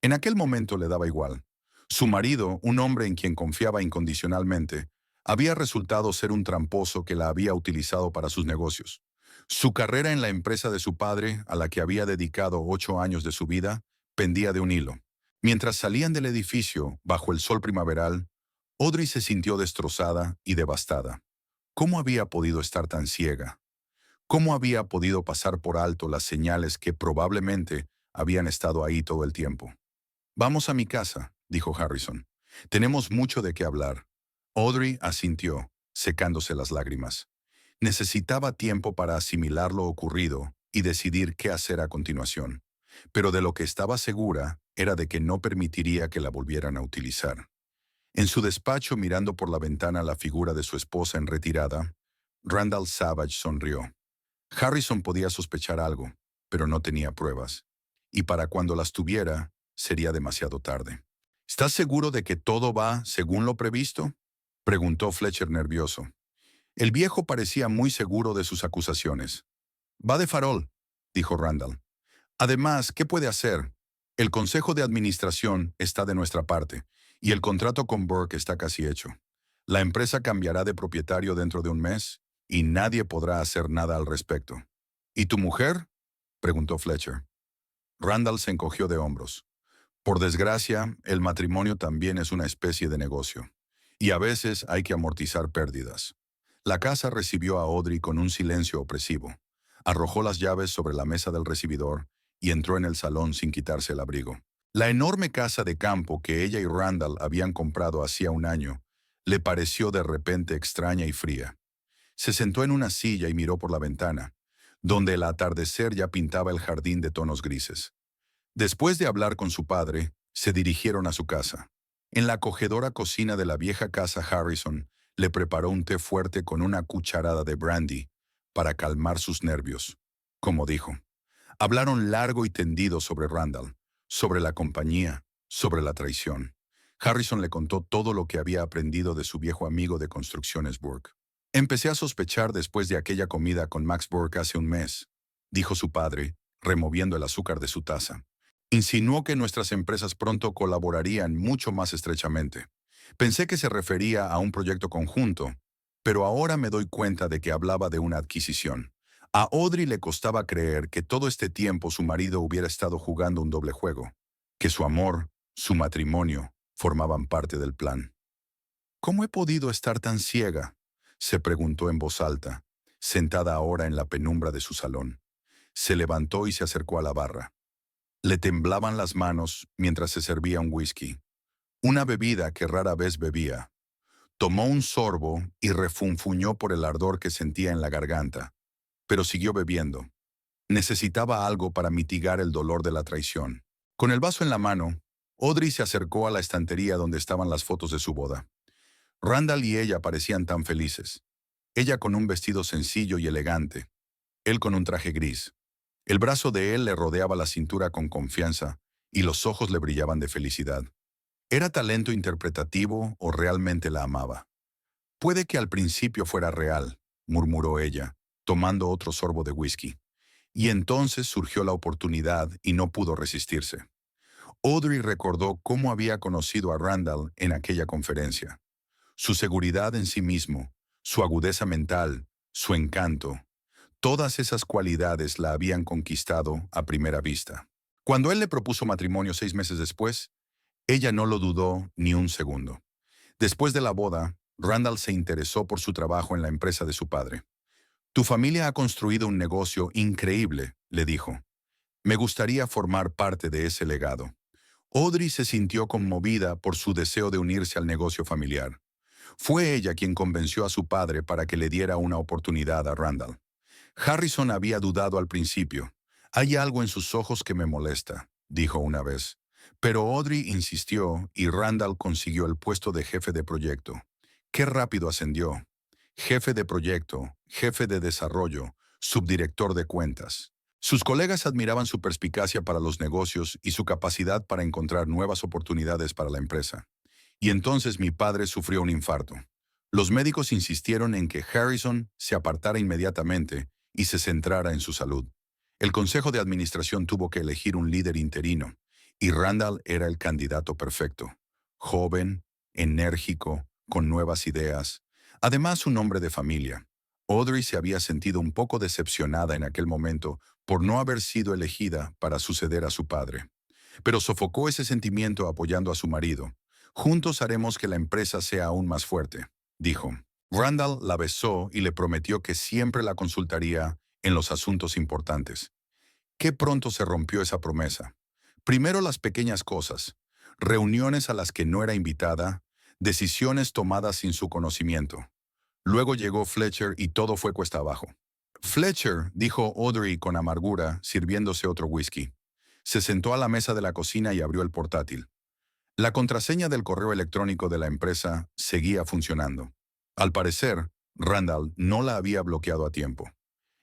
En aquel momento le daba igual. Su marido, un hombre en quien confiaba incondicionalmente, había resultado ser un tramposo que la había utilizado para sus negocios. Su carrera en la empresa de su padre, a la que había dedicado 8 años de su vida, pendía de un hilo. Mientras salían del edificio, bajo el sol primaveral, Audrey se sintió destrozada y devastada. ¿Cómo había podido estar tan ciega? ¿Cómo había podido pasar por alto las señales que probablemente habían estado ahí todo el tiempo? Vamos a mi casa, dijo Harrison. Tenemos mucho de qué hablar. Audrey asintió, secándose las lágrimas. Necesitaba tiempo para asimilar lo ocurrido y decidir qué hacer a continuación. Pero de lo que estaba segura era de que no permitiría que la volvieran a utilizar. En su despacho, mirando por la ventana la figura de su esposa en retirada, Randall Savage sonrió. Harrison podía sospechar algo, pero no tenía pruebas. Y para cuando las tuviera, sería demasiado tarde. ¿Estás seguro de que todo va según lo previsto?, preguntó Fletcher nervioso. El viejo parecía muy seguro de sus acusaciones. Va de farol, dijo Randall. Además, ¿qué puede hacer? El consejo de administración está de nuestra parte, y el contrato con Burke está casi hecho. La empresa cambiará de propietario dentro de un mes, y nadie podrá hacer nada al respecto. ¿Y tu mujer?, preguntó Fletcher. Randall se encogió de hombros. Por desgracia, el matrimonio también es una especie de negocio, y a veces hay que amortizar pérdidas. La casa recibió a Audrey con un silencio opresivo. Arrojó las llaves sobre la mesa del recibidor y entró en el salón sin quitarse el abrigo. La enorme casa de campo que ella y Randall habían comprado hacía un año le pareció de repente extraña y fría. Se sentó en una silla y miró por la ventana, donde el atardecer ya pintaba el jardín de tonos grises. Después de hablar con su padre, se dirigieron a su casa. En la acogedora cocina de la vieja casa Harrison, le preparó un té fuerte con una cucharada de brandy para calmar sus nervios. Como dijo, hablaron largo y tendido sobre Randall, sobre la compañía, sobre la traición. Harrison le contó todo lo que había aprendido de su viejo amigo de construcciones Burke. Empecé a sospechar después de aquella comida con Max Burke hace un mes, dijo su padre, removiendo el azúcar de su taza. Insinuó que nuestras empresas pronto colaborarían mucho más estrechamente. Pensé que se refería a un proyecto conjunto, pero ahora me doy cuenta de que hablaba de una adquisición. A Audrey le costaba creer que todo este tiempo su marido hubiera estado jugando un doble juego, que su amor, su matrimonio, formaban parte del plan. ¿Cómo he podido estar tan ciega?, se preguntó en voz alta, sentada ahora en la penumbra de su salón. Se levantó y se acercó a la barra. Le temblaban las manos mientras se servía un whisky, una bebida que rara vez bebía. Tomó un sorbo y refunfuñó por el ardor que sentía en la garganta, pero siguió bebiendo. Necesitaba algo para mitigar el dolor de la traición. Con el vaso en la mano, Audrey se acercó a la estantería donde estaban las fotos de su boda. Randall y ella parecían tan felices. Ella con un vestido sencillo y elegante, él con un traje gris. El brazo de él le rodeaba la cintura con confianza y los ojos le brillaban de felicidad. ¿Era talento interpretativo o realmente la amaba? Puede que al principio fuera real, murmuró ella, tomando otro sorbo de whisky. Y entonces surgió la oportunidad y no pudo resistirse. Audrey recordó cómo había conocido a Randall en aquella conferencia. Su seguridad en sí mismo, su agudeza mental, su encanto. Todas esas cualidades la habían conquistado a primera vista. Cuando él le propuso matrimonio 6 meses después, ella no lo dudó ni un segundo. Después de la boda, Randall se interesó por su trabajo en la empresa de su padre. Tu familia ha construido un negocio increíble, le dijo. Me gustaría formar parte de ese legado. Audrey se sintió conmovida por su deseo de unirse al negocio familiar. Fue ella quien convenció a su padre para que le diera una oportunidad a Randall. Harrison había dudado al principio. Hay algo en sus ojos que me molesta, dijo una vez. Pero Audrey insistió y Randall consiguió el puesto de jefe de proyecto. Qué rápido ascendió. Jefe de proyecto, jefe de desarrollo, subdirector de cuentas. Sus colegas admiraban su perspicacia para los negocios y su capacidad para encontrar nuevas oportunidades para la empresa. Y entonces mi padre sufrió un infarto. Los médicos insistieron en que Harrison se apartara inmediatamente y se centrara en su salud. El consejo de administración tuvo que elegir un líder interino, y Randall era el candidato perfecto. Joven, enérgico, con nuevas ideas. Además, un hombre de familia. Audrey se había sentido un poco decepcionada en aquel momento por no haber sido elegida para suceder a su padre. Pero sofocó ese sentimiento apoyando a su marido. Juntos haremos que la empresa sea aún más fuerte, dijo. Randall la besó y le prometió que siempre la consultaría en los asuntos importantes. Qué pronto se rompió esa promesa. Primero las pequeñas cosas, reuniones a las que no era invitada, decisiones tomadas sin su conocimiento. Luego llegó Fletcher y todo fue cuesta abajo. Fletcher, dijo Audrey con amargura, sirviéndose otro whisky. Se sentó a la mesa de la cocina y abrió el portátil. La contraseña del correo electrónico de la empresa seguía funcionando. Al parecer, Randall no la había bloqueado a tiempo.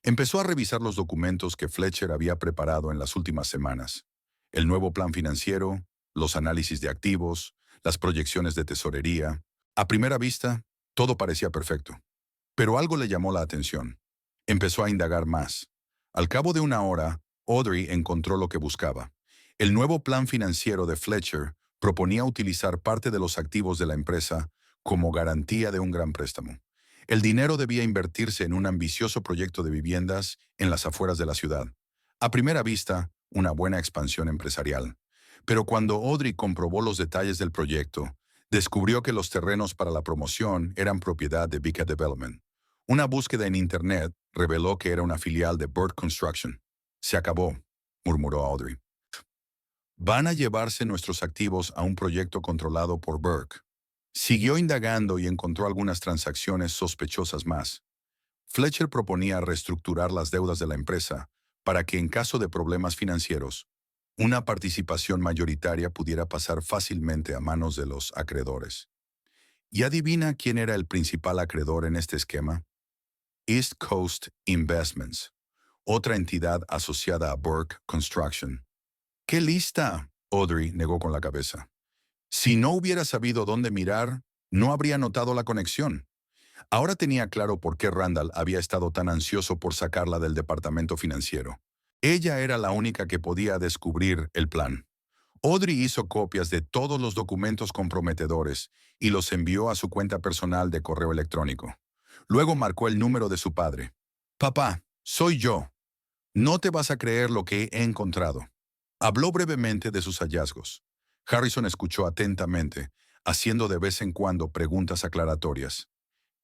Empezó a revisar los documentos que Fletcher había preparado en las últimas semanas. El nuevo plan financiero, los análisis de activos, las proyecciones de tesorería. A primera vista, todo parecía perfecto. Pero algo le llamó la atención. Empezó a indagar más. Al cabo de una hora, Audrey encontró lo que buscaba. El nuevo plan financiero de Fletcher proponía utilizar parte de los activos de la empresa como garantía de un gran préstamo. El dinero debía invertirse en un ambicioso proyecto de viviendas en las afueras de la ciudad. A primera vista, una buena expansión empresarial. Pero cuando Audrey comprobó los detalles del proyecto, descubrió que los terrenos para la promoción eran propiedad de Vica Development. Una búsqueda en Internet reveló que era una filial de Burke Construction. Se acabó, murmuró Audrey. Van a llevarse nuestros activos a un proyecto controlado por Burke. Siguió indagando y encontró algunas transacciones sospechosas más. Fletcher proponía reestructurar las deudas de la empresa para que en caso de problemas financieros, una participación mayoritaria pudiera pasar fácilmente a manos de los acreedores. ¿Y adivina quién era el principal acreedor en este esquema? East Coast Investments, otra entidad asociada a Burke Construction. ¡Qué lista! Audrey negó con la cabeza. Si no hubiera sabido dónde mirar, no habría notado la conexión. Ahora tenía claro por qué Randall había estado tan ansioso por sacarla del departamento financiero. Ella era la única que podía descubrir el plan. Audrey hizo copias de todos los documentos comprometedores y los envió a su cuenta personal de correo electrónico. Luego marcó el número de su padre. «Papá, soy yo. No te vas a creer lo que he encontrado». Habló brevemente de sus hallazgos. Harrison escuchó atentamente, haciendo de vez en cuando preguntas aclaratorias.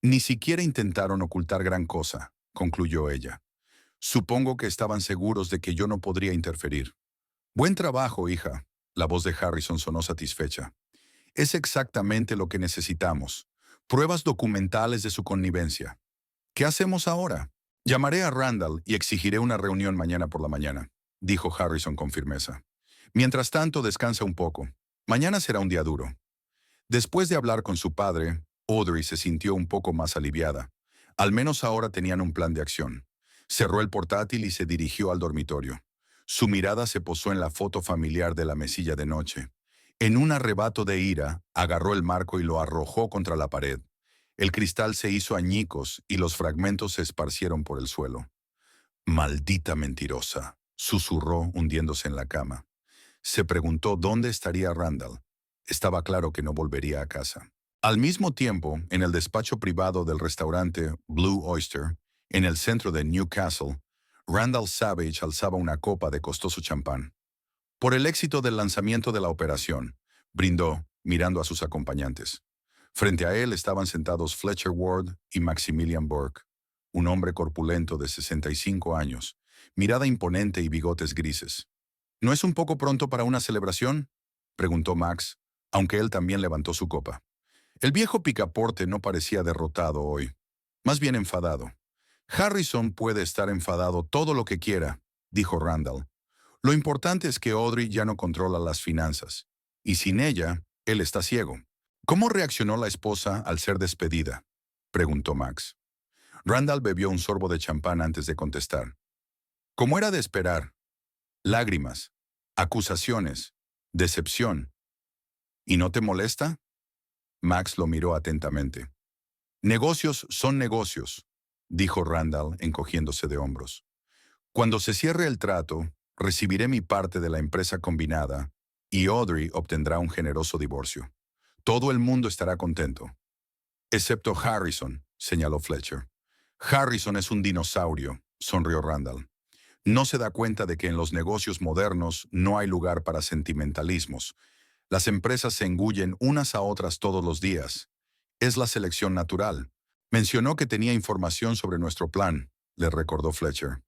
«Ni siquiera intentaron ocultar gran cosa», concluyó ella. «Supongo que estaban seguros de que yo no podría interferir». «Buen trabajo, hija». La voz de Harrison sonó satisfecha. «Es exactamente lo que necesitamos. Pruebas documentales de su connivencia. ¿Qué hacemos ahora?» «Llamaré a Randall y exigiré una reunión mañana por la mañana», dijo Harrison con firmeza. «Mientras tanto, descansa un poco. Mañana será un día duro». Después de hablar con su padre, Audrey se sintió un poco más aliviada. Al menos ahora tenían un plan de acción. Cerró el portátil y se dirigió al dormitorio. Su mirada se posó en la foto familiar de la mesilla de noche. En un arrebato de ira, agarró el marco y lo arrojó contra la pared. El cristal se hizo añicos y los fragmentos se esparcieron por el suelo. «Maldita mentirosa», susurró hundiéndose en la cama. Se preguntó dónde estaría Randall. Estaba claro que no volvería a casa. Al mismo tiempo, en el despacho privado del restaurante Blue Oyster, en el centro de Newcastle, Randall Savage alzaba una copa de costoso champán. Por el éxito del lanzamiento de la operación, brindó, mirando a sus acompañantes. Frente a él estaban sentados Fletcher Ward y Maximilian Burke, un hombre corpulento de 65 años, mirada imponente y bigotes grises. «¿No es un poco pronto para una celebración?», preguntó Max, aunque él también levantó su copa. El viejo picaporte no parecía derrotado hoy, más bien enfadado. «Harrison puede estar enfadado todo lo que quiera», dijo Randall. «Lo importante es que Audrey ya no controla las finanzas, y sin ella, él está ciego». «¿Cómo reaccionó la esposa al ser despedida?», preguntó Max. Randall bebió un sorbo de champán antes de contestar. «Como era de esperar. Lágrimas, acusaciones, decepción. ¿Y no te molesta?». Max lo miró atentamente. «Negocios son negocios», dijo Randall encogiéndose de hombros. «Cuando se cierre el trato, recibiré mi parte de la empresa combinada y Audrey obtendrá un generoso divorcio. Todo el mundo estará contento». «Excepto Harrison», señaló Fletcher. «Harrison es un dinosaurio», sonrió Randall. «No se da cuenta de que en los negocios modernos no hay lugar para sentimentalismos. Las empresas se engullen unas a otras todos los días. Es la selección natural». «Mencionó que tenía información sobre nuestro plan», le recordó Fletcher.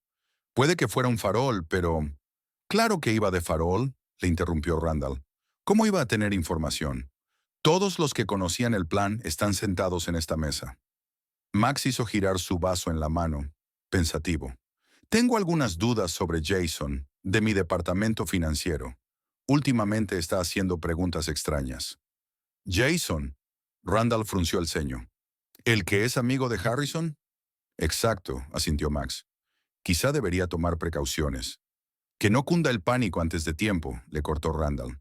«Puede que fuera un farol, pero...». «Claro que iba de farol», le interrumpió Randall. «¿Cómo iba a tener información? Todos los que conocían el plan están sentados en esta mesa». Max hizo girar su vaso en la mano, pensativo. «Tengo algunas dudas sobre Jason, de mi departamento financiero. Últimamente está haciendo preguntas extrañas». «¿Jason?», Randall frunció el ceño. «¿El que es amigo de Harrison?». «Exacto», asintió Max. «Quizá debería tomar precauciones». «Que no cunda el pánico antes de tiempo», le cortó Randall.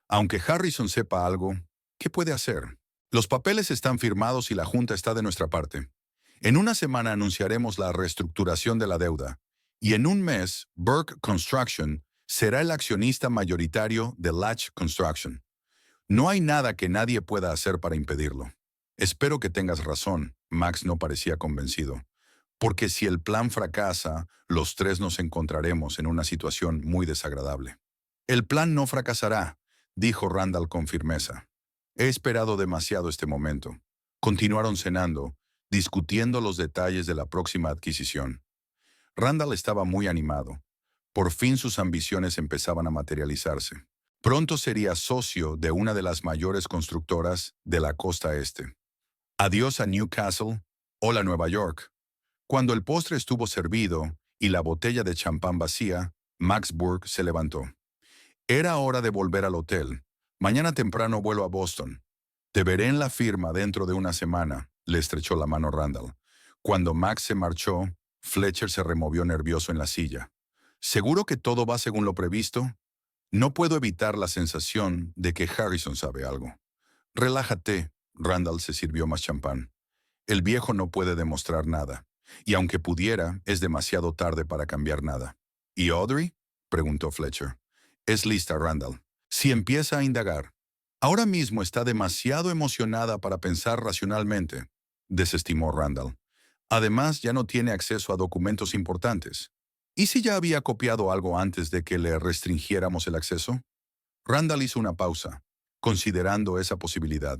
«Aunque Harrison sepa algo, ¿qué puede hacer? Los papeles están firmados y la junta está de nuestra parte. En una semana anunciaremos la reestructuración de la deuda, y en un mes, Burke Construction será el accionista mayoritario de Latch Construction. No hay nada que nadie pueda hacer para impedirlo». «Espero que tengas razón», Max no parecía convencido. «Porque si el plan fracasa, los tres nos encontraremos en una situación muy desagradable». «El plan no fracasará», dijo Randall con firmeza. «He esperado demasiado este momento». Continuaron cenando, discutiendo los detalles de la próxima adquisición. Randall estaba muy animado. Por fin sus ambiciones empezaban a materializarse. Pronto sería socio de una de las mayores constructoras de la costa este. Adiós a Newcastle, hola Nueva York. Cuando el postre estuvo servido y la botella de champán vacía, Max Burke se levantó. «Era hora de volver al hotel. Mañana temprano vuelo a Boston. Te veré en la firma dentro de una semana», le estrechó la mano Randall. Cuando Max se marchó, Fletcher se removió nervioso en la silla. «¿Seguro que todo va según lo previsto?». No puedo evitar la sensación de que Harrison sabe algo. Relájate, Randall se sirvió más champán. El viejo no puede demostrar nada, y aunque pudiera, es demasiado tarde para cambiar nada. ¿Y Audrey? Preguntó Fletcher. Es lista, Randall. Si empieza a indagar. Ahora mismo está demasiado emocionada para pensar racionalmente, desestimó Randall. Además, ya no tiene acceso a documentos importantes. ¿Y si ya había copiado algo antes de que le restringiéramos el acceso? Randall hizo una pausa, considerando esa posibilidad.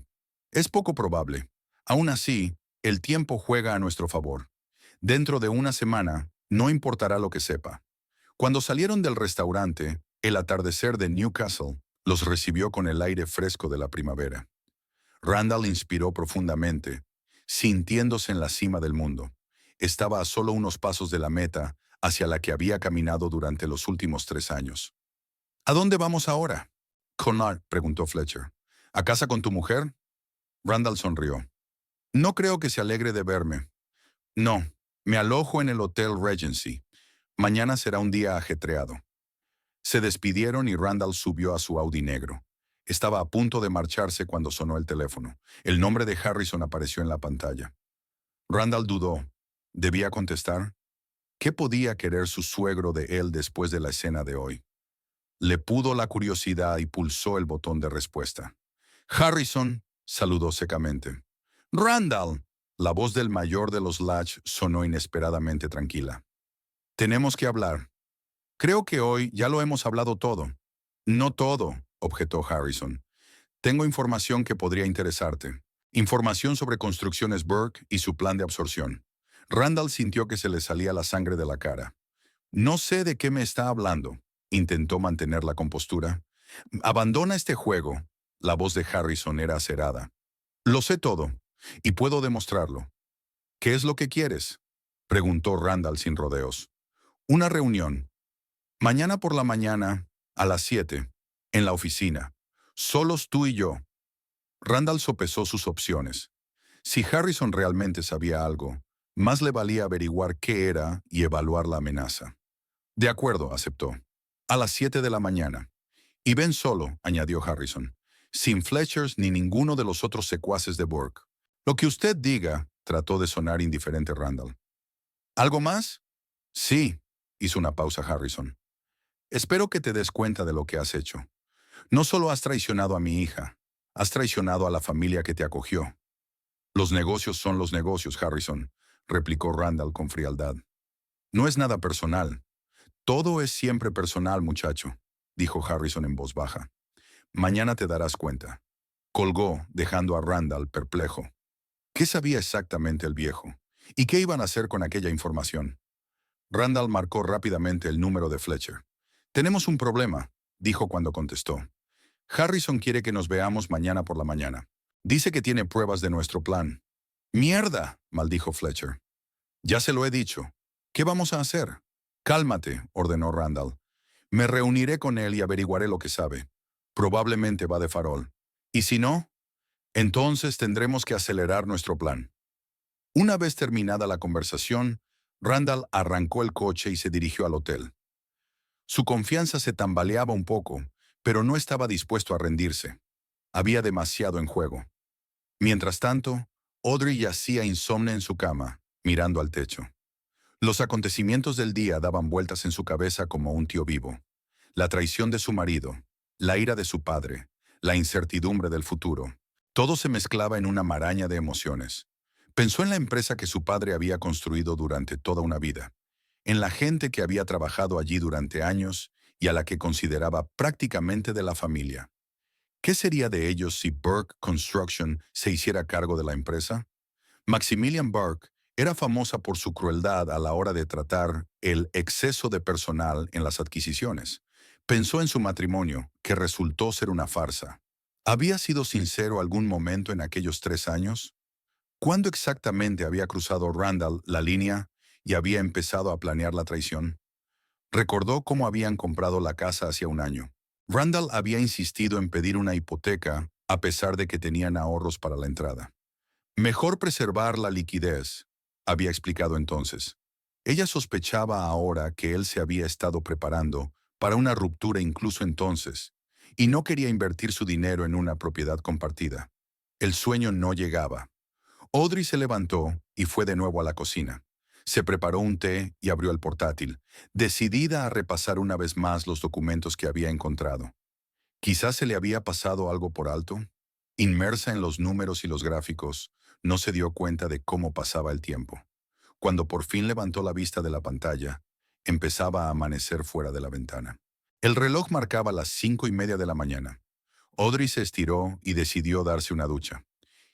Es poco probable. Aún así, el tiempo juega a nuestro favor. Dentro de una semana, no importará lo que sepa. Cuando salieron del restaurante, el atardecer de Newcastle los recibió con el aire fresco de la primavera. Randall inspiró profundamente, sintiéndose en la cima del mundo. Estaba a solo unos pasos de la meta hacia la que había caminado durante los últimos 3 años. ¿A dónde vamos ahora? Connard, preguntó Fletcher. ¿A casa con tu mujer? Randall sonrió. No creo que se alegre de verme. No, me alojo en el Hotel Regency. Mañana será un día ajetreado. Se despidieron y Randall subió a su Audi negro. Estaba a punto de marcharse cuando sonó el teléfono. El nombre de Harrison apareció en la pantalla. Randall dudó. ¿Debía contestar? ¿Qué podía querer su suegro de él después de la escena de hoy? Le pudo la curiosidad y pulsó el botón de respuesta. Harrison, saludó secamente. Randall. La voz del mayor de los Latch sonó inesperadamente tranquila. Tenemos que hablar. Creo que hoy ya lo hemos hablado todo. No todo, objetó Harrison. Tengo información que podría interesarte. Información sobre Construcciones Burke y su plan de absorción. Randall sintió que se le salía la sangre de la cara. No sé de qué me está hablando. Intentó mantener la compostura. Abandona este juego. La voz de Harrison era acerada. Lo sé todo, y puedo demostrarlo. ¿Qué es lo que quieres? Preguntó Randall sin rodeos. Una reunión. Mañana por la mañana, a las 7, en la oficina. Solos tú y yo. Randall sopesó sus opciones. Si Harrison realmente sabía algo, más le valía averiguar qué era y evaluar la amenaza. De acuerdo, aceptó. A las 7 de la mañana. Y ven solo, añadió Harrison. Sin Fletchers ni ninguno de los otros secuaces de Burke. Lo que usted diga, trató de sonar indiferente Randall. ¿Algo más? Sí, hizo una pausa Harrison. Espero que te des cuenta de lo que has hecho. No solo has traicionado a mi hija, has traicionado a la familia que te acogió. Los negocios son los negocios, Harrison, replicó Randall con frialdad. No es nada personal. Todo es siempre personal, muchacho, dijo Harrison en voz baja. Mañana te darás cuenta. Colgó, dejando a Randall perplejo. ¿Qué sabía exactamente el viejo? ¿Y qué iban a hacer con aquella información? Randall marcó rápidamente el número de Fletcher. Tenemos un problema, dijo cuando contestó. Harrison quiere que nos veamos mañana por la mañana. Dice que tiene pruebas de nuestro plan. ¡Mierda!, maldijo Fletcher. Ya se lo he dicho. ¿Qué vamos a hacer? Cálmate, ordenó Randall. Me reuniré con él y averiguaré lo que sabe. Probablemente va de farol. ¿Y si no? Entonces tendremos que acelerar nuestro plan. Una vez terminada la conversación, Randall arrancó el coche y se dirigió al hotel. Su confianza se tambaleaba un poco, pero no estaba dispuesto a rendirse. Había demasiado en juego. Mientras tanto, Audrey yacía insomne en su cama, mirando al techo. Los acontecimientos del día daban vueltas en su cabeza como un tío vivo. La traición de su marido, la ira de su padre, la incertidumbre del futuro. Todo se mezclaba en una maraña de emociones. Pensó en la empresa que su padre había construido durante toda una vida, en la gente que había trabajado allí durante años y a la que consideraba prácticamente de la familia. ¿Qué sería de ellos si Burke Construction se hiciera cargo de la empresa? Maximilian Burke era famosa por su crueldad a la hora de tratar el exceso de personal en las adquisiciones. Pensó en su matrimonio, que resultó ser una farsa. ¿Había sido sincero algún momento en aquellos 3 años? ¿Cuándo exactamente había cruzado Randall la línea y había empezado a planear la traición? Recordó cómo habían comprado la casa hacía un año. Randall había insistido en pedir una hipoteca a pesar de que tenían ahorros para la entrada. Mejor preservar la liquidez, había explicado entonces. Ella sospechaba ahora que él se había estado preparando para una ruptura incluso entonces, y no quería invertir su dinero en una propiedad compartida. El sueño no llegaba. Audrey se levantó y fue de nuevo a la cocina. Se preparó un té y abrió el portátil, decidida a repasar una vez más los documentos que había encontrado. Quizás se le había pasado algo por alto. Inmersa en los números y los gráficos, no se dio cuenta de cómo pasaba el tiempo. Cuando por fin levantó la vista de la pantalla, empezaba a amanecer fuera de la ventana. El reloj marcaba las 5:30 de la mañana. Audrey se estiró y decidió darse una ducha.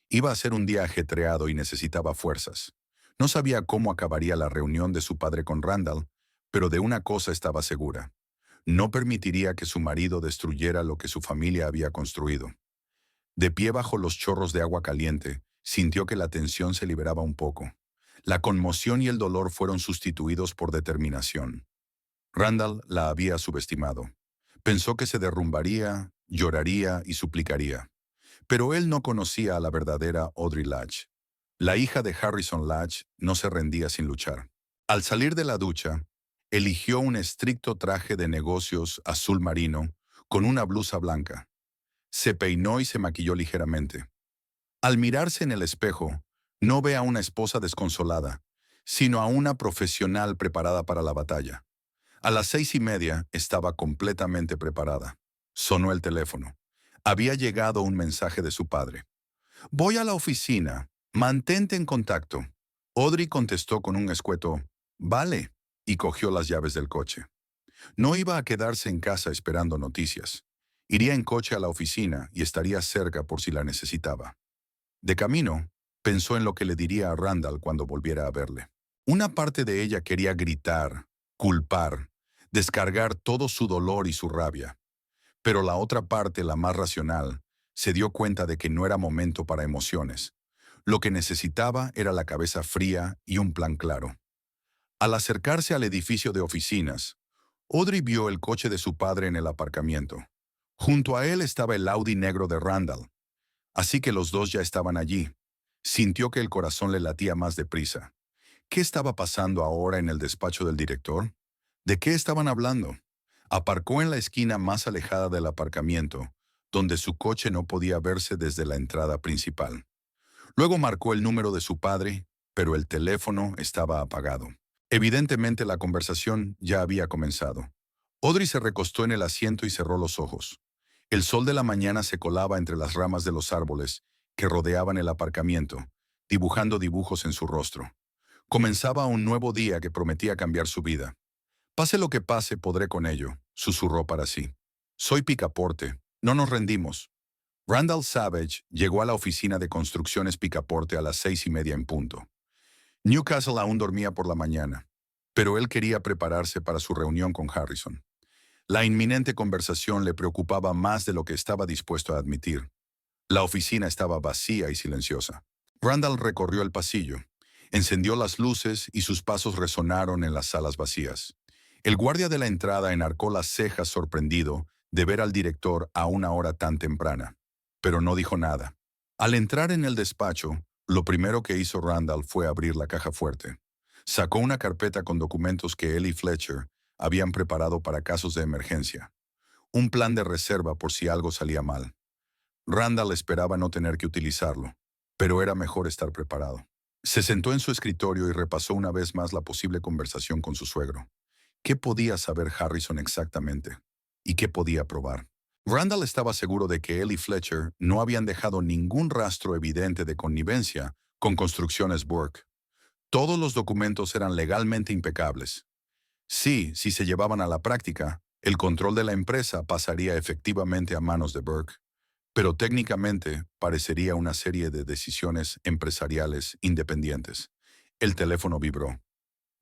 Iba a ser un día ajetreado y necesitaba fuerzas. No sabía cómo acabaría la reunión de su padre con Randall, pero de una cosa estaba segura. No permitiría que su marido destruyera lo que su familia había construido. De pie bajo los chorros de agua caliente, sintió que la tensión se liberaba un poco. La conmoción y el dolor fueron sustituidos por determinación. Randall la había subestimado. Pensó que se derrumbaría, lloraría y suplicaría. Pero él no conocía a la verdadera Audrey Latch. La hija de Harrison Latch no se rendía sin luchar. Al salir de la ducha, eligió un estricto traje de negocios azul marino con una blusa blanca. Se peinó y se maquilló ligeramente. Al mirarse en el espejo, no ve a una esposa desconsolada, sino a una profesional preparada para la batalla. A las 6:30 estaba completamente preparada. Sonó el teléfono. Había llegado un mensaje de su padre. «Voy a la oficina. Mantente en contacto». Audrey contestó con un escueto «Vale» y cogió las llaves del coche. No iba a quedarse en casa esperando noticias. Iría en coche a la oficina y estaría cerca por si la necesitaba. De camino, pensó en lo que le diría a Randall cuando volviera a verle. Una parte de ella quería gritar, culpar, descargar todo su dolor y su rabia. Pero la otra parte, la más racional, se dio cuenta de que no era momento para emociones. Lo que necesitaba era la cabeza fría y un plan claro. Al acercarse al edificio de oficinas, Audrey vio el coche de su padre en el aparcamiento. Junto a él estaba el Audi negro de Randall. Así que los dos ya estaban allí. Sintió que el corazón le latía más deprisa. ¿Qué estaba pasando ahora en el despacho del director? ¿De qué estaban hablando? Aparcó en la esquina más alejada del aparcamiento, donde su coche no podía verse desde la entrada principal. Luego marcó el número de su padre, pero el teléfono estaba apagado. Evidentemente la conversación ya había comenzado. Audrey se recostó en el asiento y cerró los ojos. El sol de la mañana se colaba entre las ramas de los árboles que rodeaban el aparcamiento, dibujando dibujos en su rostro. Comenzaba un nuevo día que prometía cambiar su vida. «Pase lo que pase, podré con ello», susurró para sí. «Soy Picaporte. No nos rendimos». Randall Savage llegó a la oficina de construcciones Picaporte a las 6:30 en punto. Newcastle aún dormía por la mañana, pero él quería prepararse para su reunión con Harrison. La inminente conversación le preocupaba más de lo que estaba dispuesto a admitir. La oficina estaba vacía y silenciosa. Randall recorrió el pasillo, encendió las luces y sus pasos resonaron en las salas vacías. El guardia de la entrada enarcó las cejas sorprendido de ver al director a una hora tan temprana, pero no dijo nada. Al entrar en el despacho, lo primero que hizo Randall fue abrir la caja fuerte. Sacó una carpeta con documentos que él y Fletcher habían preparado para casos de emergencia. Un plan de reserva por si algo salía mal. Randall esperaba no tener que utilizarlo, pero era mejor estar preparado. Se sentó en su escritorio y repasó una vez más la posible conversación con su suegro. ¿Qué podía saber Harrison exactamente? ¿Y qué podía probar? Randall estaba seguro de que él y Fletcher no habían dejado ningún rastro evidente de connivencia con Construcciones Burke. Todos los documentos eran legalmente impecables. Sí, si se llevaban a la práctica, el control de la empresa pasaría efectivamente a manos de Burke, pero técnicamente parecería una serie de decisiones empresariales independientes. El teléfono vibró.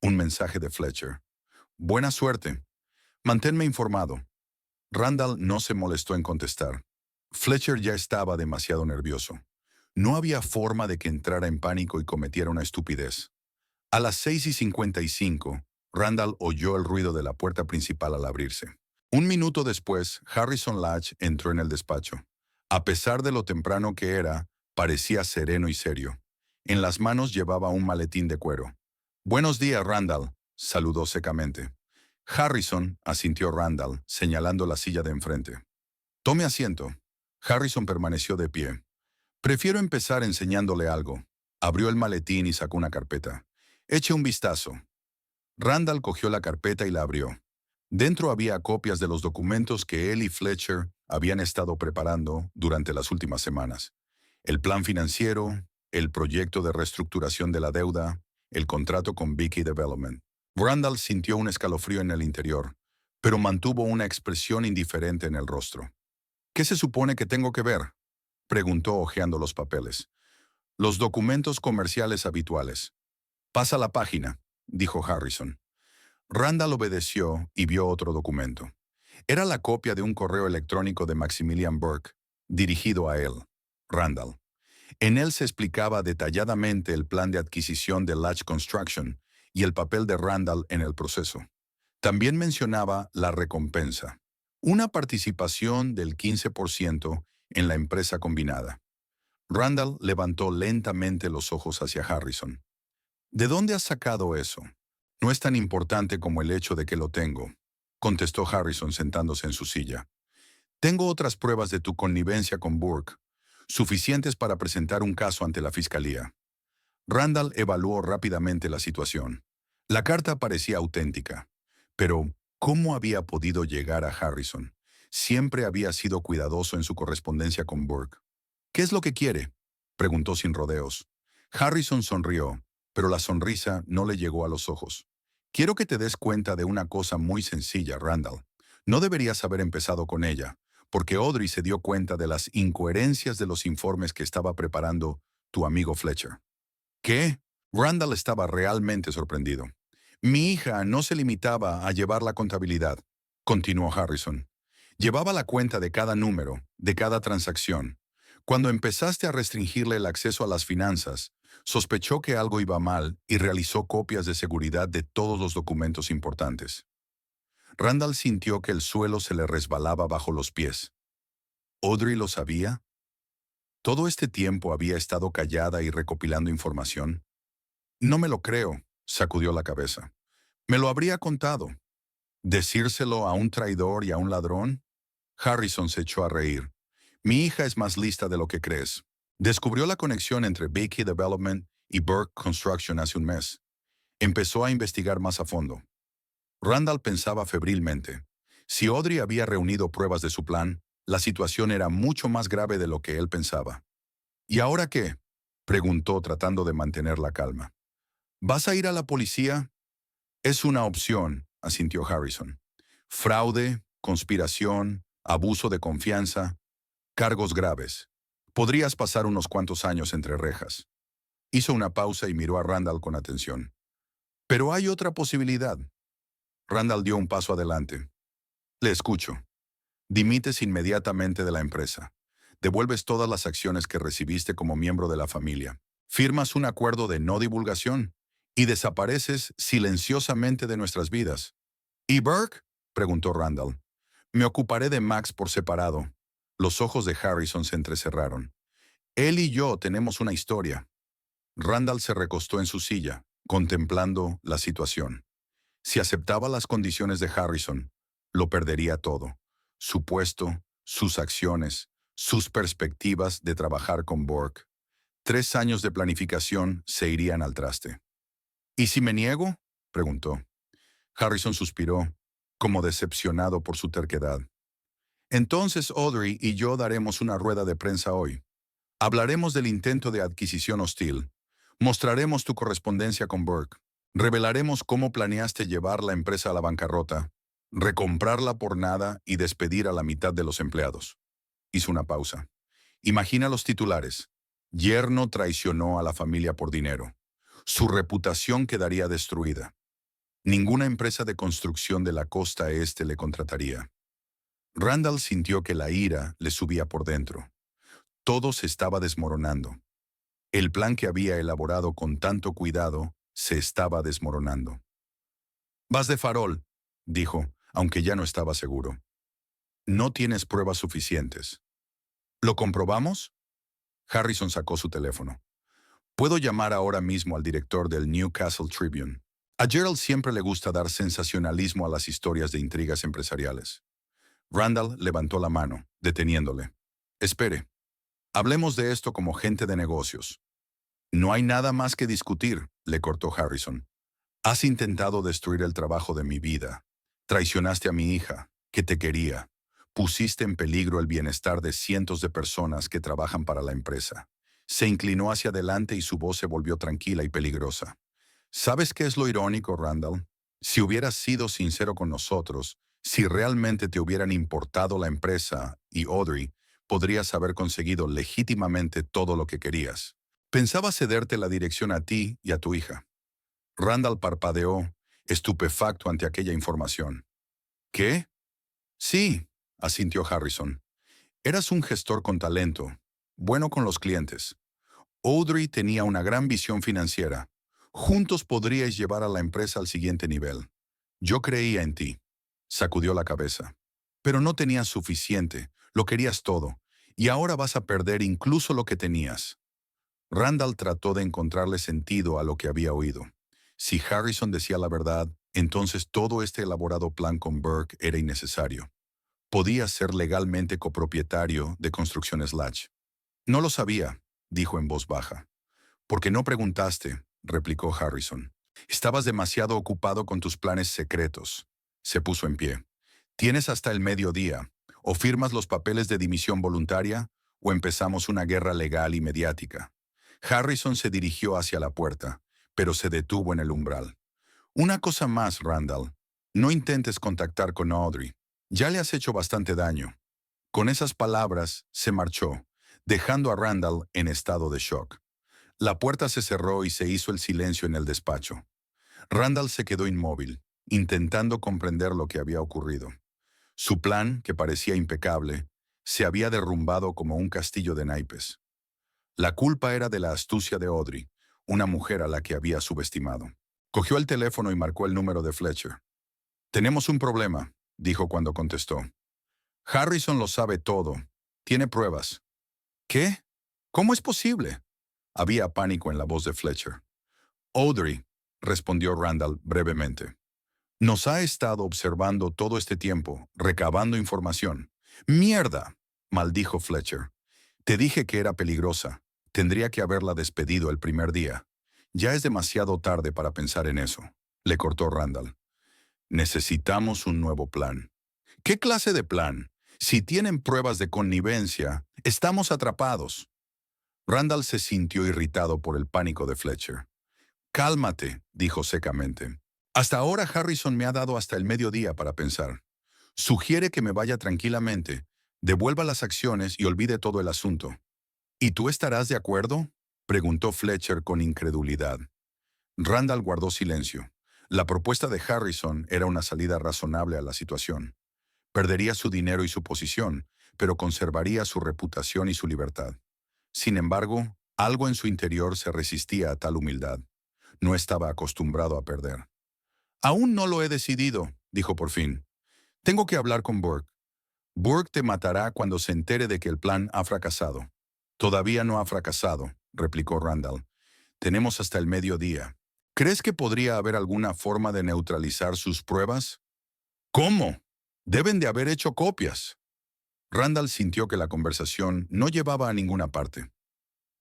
Un mensaje de Fletcher. «Buena suerte. Manténme informado». Randall no se molestó en contestar. Fletcher ya estaba demasiado nervioso. No había forma de que entrara en pánico y cometiera una estupidez. A las 6:55, Randall oyó el ruido de la puerta principal al abrirse. Un minuto después, Harrison Latch entró en el despacho. A pesar de lo temprano que era, parecía sereno y serio. En las manos llevaba un maletín de cuero. «Buenos días, Randall», saludó secamente. Harrison, asintió Randall, señalando la silla de enfrente. Tome asiento. Harrison permaneció de pie. Prefiero empezar enseñándole algo. Abrió el maletín y sacó una carpeta. Eche un vistazo. Randall cogió la carpeta y la abrió. Dentro había copias de los documentos que él y Fletcher habían estado preparando durante las últimas semanas. El plan financiero, el proyecto de reestructuración de la deuda, el contrato con Vicky Development. Randall sintió un escalofrío en el interior, pero mantuvo una expresión indiferente en el rostro. ¿Qué se supone que tengo que ver?, preguntó hojeando los papeles. Los documentos comerciales habituales. Pasa la página, dijo Harrison. Randall obedeció y vio otro documento. Era la copia de un correo electrónico de Maximilian Burke, dirigido a él, Randall. En él se explicaba detalladamente el plan de adquisición de Latch Construction y el papel de Randall en el proceso. También mencionaba la recompensa, una participación del 15% en la empresa combinada. Randall levantó lentamente los ojos hacia Harrison. ¿De dónde has sacado eso? No es tan importante como el hecho de que lo tengo, contestó Harrison sentándose en su silla. Tengo otras pruebas de tu connivencia con Burke, suficientes para presentar un caso ante la fiscalía. Randall evaluó rápidamente la situación. La carta parecía auténtica, pero ¿cómo había podido llegar a Harrison? Siempre había sido cuidadoso en su correspondencia con Burke. ¿Qué es lo que quiere?, preguntó sin rodeos. Harrison sonrió, pero la sonrisa no le llegó a los ojos. Quiero que te des cuenta de una cosa muy sencilla, Randall. No deberías haber empezado con ella, porque Audrey se dio cuenta de las incoherencias de los informes que estaba preparando tu amigo Fletcher. ¿Qué? Randall estaba realmente sorprendido. Mi hija no se limitaba a llevar la contabilidad, continuó Harrison. Llevaba la cuenta de cada número, de cada transacción. Cuando empezaste a restringirle el acceso a las finanzas, sospechó que algo iba mal y realizó copias de seguridad de todos los documentos importantes. Randall sintió que el suelo se le resbalaba bajo los pies. ¿Audrey lo sabía? ¿Todo este tiempo había estado callada y recopilando información? No me lo creo, sacudió la cabeza. Me lo habría contado. ¿Decírselo a un traidor y a un ladrón? Harrison se echó a reír. Mi hija es más lista de lo que crees. Descubrió la conexión entre Vicky Development y Burke Construction hace un mes. Empezó a investigar más a fondo. Randall pensaba febrilmente. Si Audrey había reunido pruebas de su plan, la situación era mucho más grave de lo que él pensaba. ¿Y ahora qué?, preguntó tratando de mantener la calma. ¿Vas a ir a la policía? Es una opción, asintió Harrison. Fraude, conspiración, abuso de confianza, cargos graves. Podrías pasar unos cuantos años entre rejas. Hizo una pausa y miró a Randall con atención. Pero hay otra posibilidad. Randall dio un paso adelante. Le escucho. Dimites inmediatamente de la empresa. Devuelves todas las acciones que recibiste como miembro de la familia. Firmas un acuerdo de no divulgación y desapareces silenciosamente de nuestras vidas. ¿Y Burke?, preguntó Randall. Me ocuparé de Max por separado. Los ojos de Harrison se entrecerraron. Él y yo tenemos una historia. Randall se recostó en su silla, contemplando la situación. Si aceptaba las condiciones de Harrison, lo perdería todo. Su puesto, sus acciones, sus perspectivas de trabajar con Burke. 3 años de planificación se irían al traste. ¿Y si me niego?, preguntó. Harrison suspiró, como decepcionado por su terquedad. Entonces Audrey y yo daremos una rueda de prensa hoy. Hablaremos del intento de adquisición hostil. Mostraremos tu correspondencia con Burke. Revelaremos cómo planeaste llevar la empresa a la bancarrota, recomprarla por nada y despedir a la mitad de los empleados. Hizo una pausa. Imagina los titulares. Yerno traicionó a la familia por dinero. Su reputación quedaría destruida. Ninguna empresa de construcción de la costa este le contrataría. Randall sintió que la ira le subía por dentro. Todo se estaba desmoronando. El plan que había elaborado con tanto cuidado se estaba desmoronando. «Vas de farol», dijo, aunque ya no estaba seguro. «No tienes pruebas suficientes». «¿Lo comprobamos?». Harrison sacó su teléfono. «Puedo llamar ahora mismo al director del Newcastle Tribune. A Gerald siempre le gusta dar sensacionalismo a las historias de intrigas empresariales. Randall levantó la mano, deteniéndole. Espere, hablemos de esto como gente de negocios. No hay nada más que discutir, le cortó Harrison. Has intentado destruir el trabajo de mi vida. Traicionaste a mi hija, que te quería. Pusiste en peligro el bienestar de cientos de personas que trabajan para la empresa. Se inclinó hacia adelante y su voz se volvió tranquila y peligrosa. ¿Sabes qué es lo irónico, Randall? Si hubieras sido sincero con nosotros, si realmente te hubieran importado la empresa y Audrey, podrías haber conseguido legítimamente todo lo que querías. Pensaba cederte la dirección a ti y a tu hija. Randall parpadeó, estupefacto ante aquella información. ¿Qué? Sí, asintió Harrison. Eras un gestor con talento, bueno con los clientes. Audrey tenía una gran visión financiera. Juntos podríais llevar a la empresa al siguiente nivel. Yo creía en ti. Sacudió la cabeza. Pero no tenías suficiente, lo querías todo, y ahora vas a perder incluso lo que tenías. Randall trató de encontrarle sentido a lo que había oído. Si Harrison decía la verdad, entonces todo este elaborado plan con Burke era innecesario. Podía ser legalmente copropietario de Construcciones Latch. No lo sabía, dijo en voz baja. Porque no preguntaste, replicó Harrison. Estabas demasiado ocupado con tus planes secretos. Se puso en pie. Tienes hasta el mediodía. O firmas los papeles de dimisión voluntaria, o empezamos una guerra legal y mediática. Harrison se dirigió hacia la puerta, pero se detuvo en el umbral. Una cosa más, Randall. No intentes contactar con Audrey. Ya le has hecho bastante daño. Con esas palabras, se marchó, dejando a Randall en estado de shock. La puerta se cerró y se hizo el silencio en el despacho. Randall se quedó inmóvil, intentando comprender lo que había ocurrido. Su plan, que parecía impecable, se había derrumbado como un castillo de naipes. La culpa era de la astucia de Audrey, una mujer a la que había subestimado. Cogió el teléfono y marcó el número de Fletcher. «Tenemos un problema», dijo cuando contestó. «Harrison lo sabe todo. Tiene pruebas». «¿Qué? ¿Cómo es posible?» Había pánico en la voz de Fletcher. «Audrey», respondió Randall brevemente. «Nos ha estado observando todo este tiempo, recabando información». «¡Mierda!», maldijo Fletcher. «Te dije que era peligrosa. Tendría que haberla despedido el primer día. Ya es demasiado tarde para pensar en eso», le cortó Randall. «Necesitamos un nuevo plan». «¿Qué clase de plan? Si tienen pruebas de connivencia, estamos atrapados». Randall se sintió irritado por el pánico de Fletcher. «Cálmate», dijo secamente. «Hasta ahora Harrison me ha dado hasta el mediodía para pensar. Sugiere que me vaya tranquilamente, devuelva las acciones y olvide todo el asunto». «¿Y tú estarás de acuerdo?», preguntó Fletcher con incredulidad. Randall guardó silencio. La propuesta de Harrison era una salida razonable a la situación. Perdería su dinero y su posición, pero conservaría su reputación y su libertad. Sin embargo, algo en su interior se resistía a tal humildad. No estaba acostumbrado a perder. «Aún no lo he decidido», dijo por fin. «Tengo que hablar con Burke. Burke te matará cuando se entere de que el plan ha fracasado». «Todavía no ha fracasado», replicó Randall. «Tenemos hasta el mediodía. ¿Crees que podría haber alguna forma de neutralizar sus pruebas?» «¿Cómo? Deben de haber hecho copias». Randall sintió que la conversación no llevaba a ninguna parte.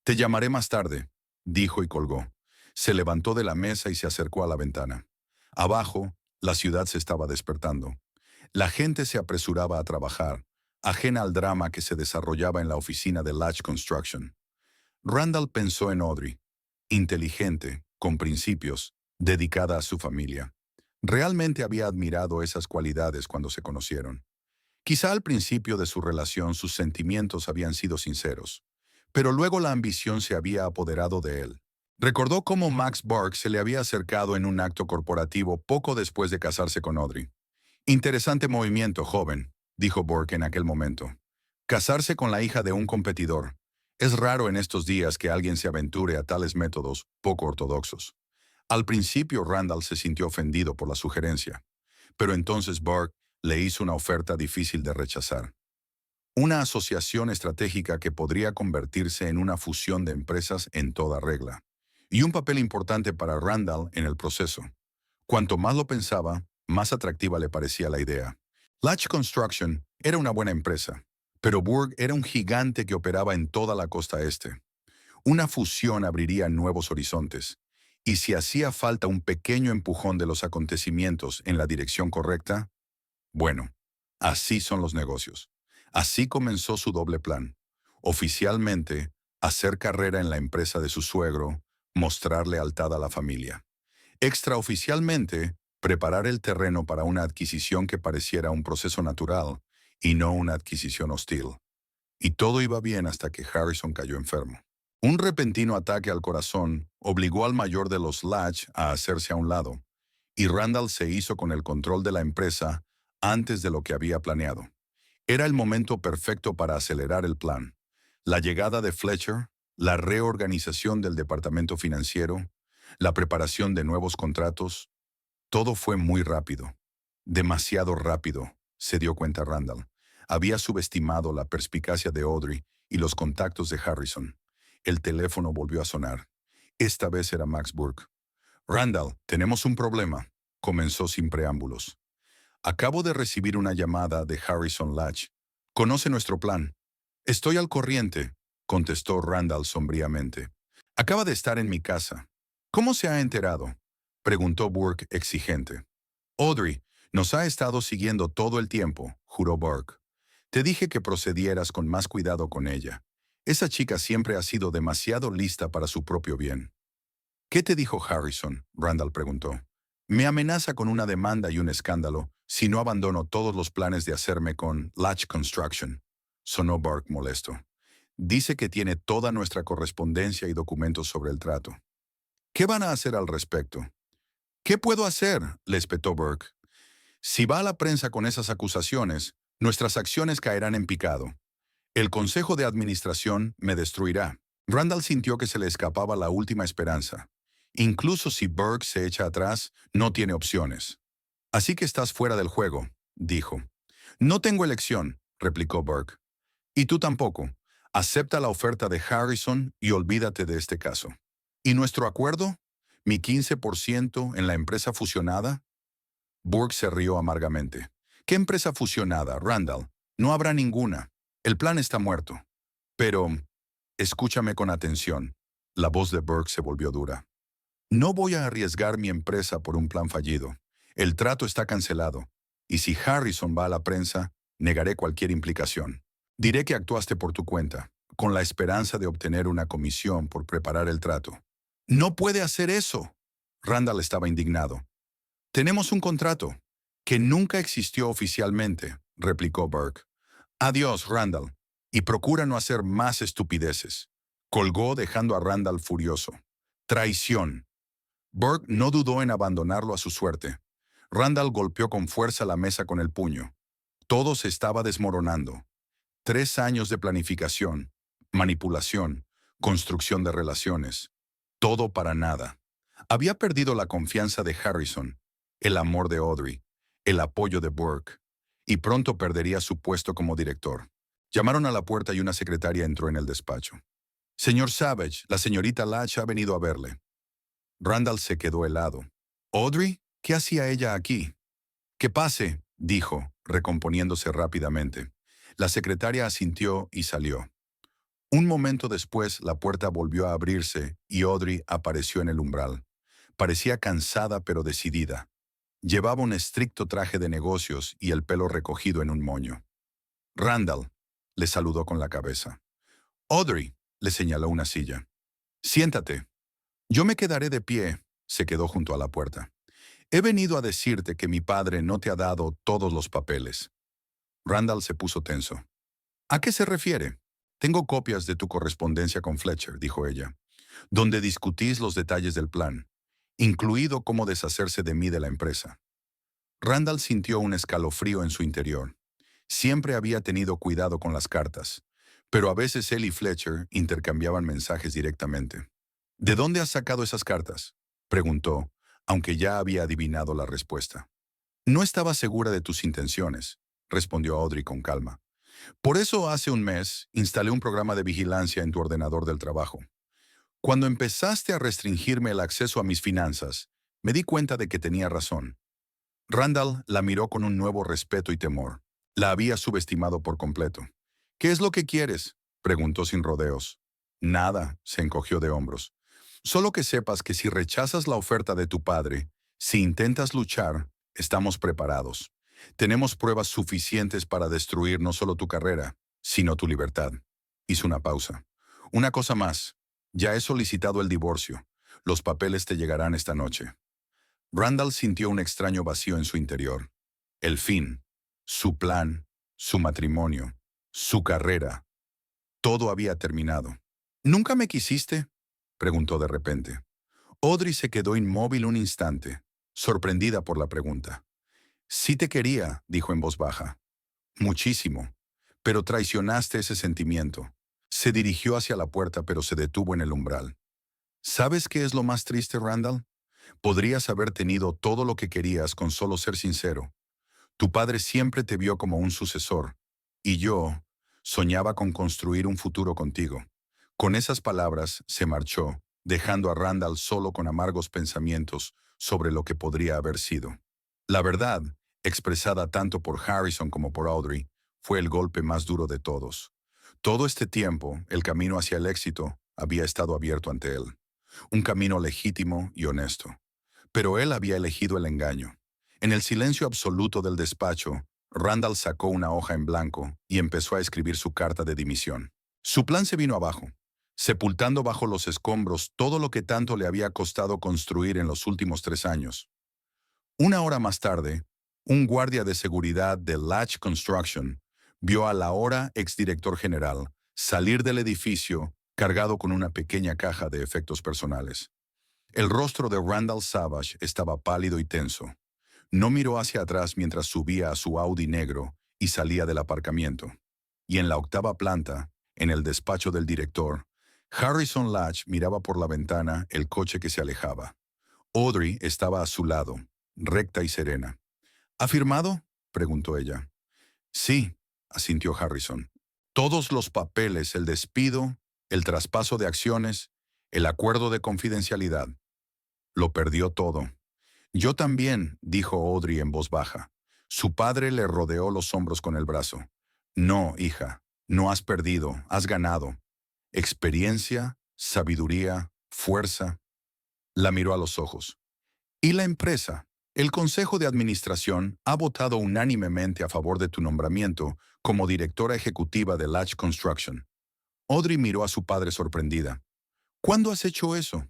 «Te llamaré más tarde», dijo y colgó. Se levantó de la mesa y se acercó a la ventana. Abajo, la ciudad se estaba despertando. La gente se apresuraba a trabajar, ajena al drama que se desarrollaba en la oficina de Latch Construction. Randall pensó en Audrey, inteligente, con principios, dedicada a su familia. Realmente había admirado esas cualidades cuando se conocieron. Quizá al principio de su relación sus sentimientos habían sido sinceros, pero luego la ambición se había apoderado de él. Recordó cómo Max Burke se le había acercado en un acto corporativo poco después de casarse con Audrey. «Interesante movimiento, joven», dijo Burke en aquel momento. «Casarse con la hija de un competidor. Es raro en estos días que alguien se aventure a tales métodos poco ortodoxos». Al principio Randall se sintió ofendido por la sugerencia, pero entonces Burke le hizo una oferta difícil de rechazar. Una asociación estratégica que podría convertirse en una fusión de empresas en toda regla. Y un papel importante para Randall en el proceso. Cuanto más lo pensaba, más atractiva le parecía la idea. Latch Construction era una buena empresa, pero Burke era un gigante que operaba en toda la costa este. Una fusión abriría nuevos horizontes, y si hacía falta un pequeño empujón de los acontecimientos en la dirección correcta, bueno, así son los negocios. Así comenzó su doble plan. Oficialmente, hacer carrera en la empresa de su suegro, mostrar lealtad a la familia. Extraoficialmente, preparar el terreno para una adquisición que pareciera un proceso natural y no una adquisición hostil. Y todo iba bien hasta que Harrison cayó enfermo. Un repentino ataque al corazón obligó al mayor de los Latch a hacerse a un lado, y Randall se hizo con el control de la empresa antes de lo que había planeado. Era el momento perfecto para acelerar el plan. La llegada de Fletcher, la reorganización del departamento financiero, la preparación de nuevos contratos, todo fue muy rápido. Demasiado rápido, se dio cuenta Randall. Había subestimado la perspicacia de Audrey y los contactos de Harrison. El teléfono volvió a sonar. Esta vez era Max Burke. Randall, tenemos un problema, comenzó sin preámbulos. Acabo de recibir una llamada de Harrison Latch. Conoce nuestro plan. Estoy al corriente, contestó Randall sombríamente. Acaba de estar en mi casa. ¿Cómo se ha enterado? Preguntó Burke exigente. Audrey, nos ha estado siguiendo todo el tiempo, juró Burke. Te dije que procedieras con más cuidado con ella. Esa chica siempre ha sido demasiado lista para su propio bien. ¿Qué te dijo Harrison? Randall preguntó. Me amenaza con una demanda y un escándalo si no abandono todos los planes de hacerme con Latch Construction. Sonó Burke molesto. Dice que tiene toda nuestra correspondencia y documentos sobre el trato. ¿Qué van a hacer al respecto? ¿Qué puedo hacer? Le espetó Burke. Si va a la prensa con esas acusaciones, nuestras acciones caerán en picado. El Consejo de Administración me destruirá. Randall sintió que se le escapaba la última esperanza. Incluso si Burke se echa atrás, no tiene opciones. Así que estás fuera del juego, dijo. No tengo elección, replicó Burke. Y tú tampoco. Acepta la oferta de Harrison y olvídate de este caso. ¿Y nuestro acuerdo? ¿Mi 15% en la empresa fusionada? Burke se rió amargamente. ¿Qué empresa fusionada, Randall? No habrá ninguna. El plan está muerto. Pero, escúchame con atención. La voz de Burke se volvió dura. No voy a arriesgar mi empresa por un plan fallido. El trato está cancelado. Y si Harrison va a la prensa, negaré cualquier implicación. Diré que actuaste por tu cuenta, con la esperanza de obtener una comisión por preparar el trato. No puede hacer eso. Randall estaba indignado. Tenemos un contrato que nunca existió oficialmente, replicó Burke. Adiós, Randall, y procura no hacer más estupideces. Colgó dejando a Randall furioso. Traición. Burke no dudó en abandonarlo a su suerte. Randall golpeó con fuerza la mesa con el puño. Todo se estaba desmoronando. 3 años de planificación, manipulación, construcción de relaciones. Todo para nada. Había perdido la confianza de Harrison, el amor de Audrey, el apoyo de Burke, y pronto perdería su puesto como director. Llamaron a la puerta y una secretaria entró en el despacho. Señor Savage, la señorita Latch ha venido a verle. Randall se quedó helado. ¿Audrey? ¿Qué hacía ella aquí? Que pase, dijo, recomponiéndose rápidamente. La secretaria asintió y salió. Un momento después, la puerta volvió a abrirse y Audrey apareció en el umbral. Parecía cansada pero decidida. Llevaba un estricto traje de negocios y el pelo recogido en un moño. Randall, le saludó con la cabeza. Audrey, le señaló una silla. Siéntate. Yo me quedaré de pie, se quedó junto a la puerta. He venido a decirte que mi padre no te ha dado todos los papeles. Randall se puso tenso. ¿A qué se refiere? Tengo copias de tu correspondencia con Fletcher, dijo ella, donde discutís los detalles del plan, incluido cómo deshacerse de mí de la empresa. Randall sintió un escalofrío en su interior. Siempre había tenido cuidado con las cartas, pero a veces él y Fletcher intercambiaban mensajes directamente. ¿De dónde has sacado esas cartas?, preguntó, aunque ya había adivinado la respuesta. No estaba segura de tus intenciones, respondió Audrey con calma. Por eso hace un mes instalé un programa de vigilancia en tu ordenador del trabajo. Cuando empezaste a restringirme el acceso a mis finanzas, Me di cuenta de que tenía razón. Randall la miró con un nuevo respeto y temor. La había subestimado por completo. ¿Qué es lo que quieres?, preguntó sin rodeos. Nada, se encogió de hombros. Solo que sepas que si rechazas la oferta de tu padre, si intentas luchar, estamos preparados. Tenemos pruebas suficientes para destruir no solo tu carrera, sino tu libertad. Hizo una pausa. Una cosa más. Ya he solicitado el divorcio. Los papeles te llegarán esta noche. Randall sintió un extraño vacío en su interior. El fin, su plan, su matrimonio, su carrera, todo había terminado. ¿Nunca me quisiste?, preguntó de repente. Audrey se quedó inmóvil un instante, sorprendida por la pregunta. Sí te quería, dijo en voz baja. Muchísimo. Pero traicionaste ese sentimiento. Se dirigió hacia la puerta, pero se detuvo en el umbral. ¿Sabes qué es lo más triste, Randall? Podrías haber tenido todo lo que querías con solo ser sincero. Tu padre siempre te vio como un sucesor, y yo soñaba con construir un futuro contigo. Con esas palabras se marchó, dejando a Randall solo con amargos pensamientos sobre lo que podría haber sido. La verdad, expresada tanto por Harrison como por Audrey, fue el golpe más duro de todos. Todo este tiempo, el camino hacia el éxito había estado abierto ante él. Un camino legítimo y honesto. Pero él había elegido el engaño. En el silencio absoluto del despacho, Randall sacó una hoja en blanco y empezó a escribir su carta de dimisión. Su plan se vino abajo, sepultando bajo los escombros todo lo que tanto le había costado construir en los últimos 3 años. Una hora más tarde, un guardia de seguridad de Latch Construction vio al ahora exdirector general salir del edificio cargado con una pequeña caja de efectos personales. El rostro de Randall Savage estaba pálido y tenso. No miró hacia atrás mientras subía a su Audi negro y salía del aparcamiento. Y en la octava planta, en el despacho del director, Harrison Latch miraba por la ventana el coche que se alejaba. Audrey estaba a su lado, recta y serena. ¿Ha firmado?, preguntó ella. Sí, asintió Harrison. Todos los papeles, el despido, el traspaso de acciones, el acuerdo de confidencialidad. Lo perdió todo. Yo también, dijo Audrey en voz baja. Su padre le rodeó los hombros con el brazo. No, hija, no has perdido, has ganado. Experiencia, sabiduría, fuerza. La miró a los ojos. ¿Y la empresa? El Consejo de Administración ha votado unánimemente a favor de tu nombramiento como directora ejecutiva de Latch Construction. Audrey miró a su padre sorprendida. ¿Cuándo has hecho eso?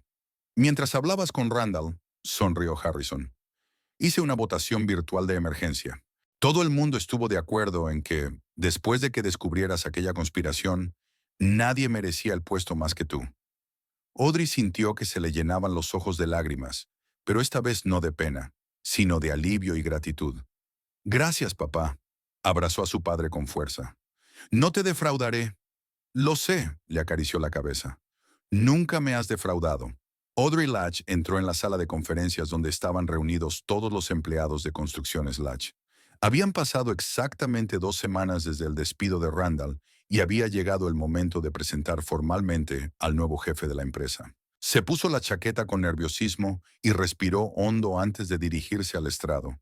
Mientras hablabas con Randall, sonrió Harrison. Hice una votación virtual de emergencia. Todo el mundo estuvo de acuerdo en que, después de que descubrieras aquella conspiración, nadie merecía el puesto más que tú. Audrey sintió que se le llenaban los ojos de lágrimas, pero esta vez no de pena, sino de alivio y gratitud. Gracias, papá. Abrazó a su padre con fuerza. No te defraudaré. Lo sé, le acarició la cabeza. Nunca me has defraudado. Audrey Latch entró en la sala de conferencias donde estaban reunidos todos los empleados de Construcciones Latch. Habían pasado exactamente 2 semanas desde el despido de Randall y había llegado el momento de presentar formalmente al nuevo jefe de la empresa. Se puso la chaqueta con nerviosismo y respiró hondo antes de dirigirse al estrado,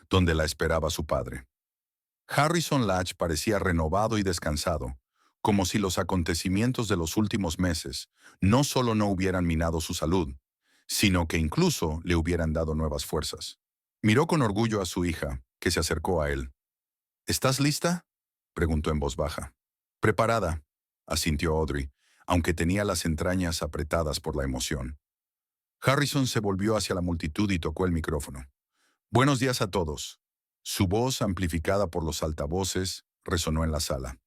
donde la esperaba su padre. Harrison Latch parecía renovado y descansado, como si los acontecimientos de los últimos meses no solo no hubieran minado su salud, sino que incluso le hubieran dado nuevas fuerzas. Miró con orgullo a su hija, que se acercó a él. ¿Estás lista?, preguntó en voz baja. Preparada, asintió Audrey, aunque tenía las entrañas apretadas por la emoción. Harrison se volvió hacia la multitud y tocó el micrófono. Buenos días a todos. Su voz, amplificada por los altavoces, resonó en la sala.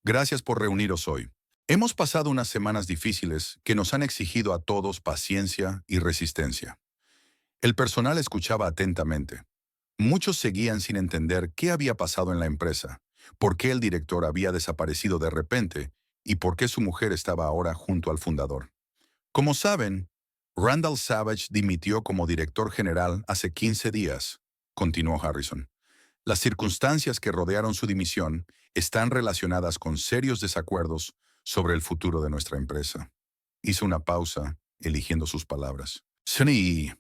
Gracias por reuniros hoy. Hemos pasado unas semanas difíciles que nos han exigido a todos paciencia y resistencia. El personal escuchaba atentamente. Muchos seguían sin entender qué había pasado en la empresa, por qué el director había desaparecido de repente y por qué su mujer estaba ahora junto al fundador. Como saben, Randall Savage dimitió como director general hace 15 días, continuó Harrison. Las circunstancias que rodearon su dimisión están relacionadas con serios desacuerdos sobre el futuro de nuestra empresa. Hizo una pausa, eligiendo sus palabras. Sí,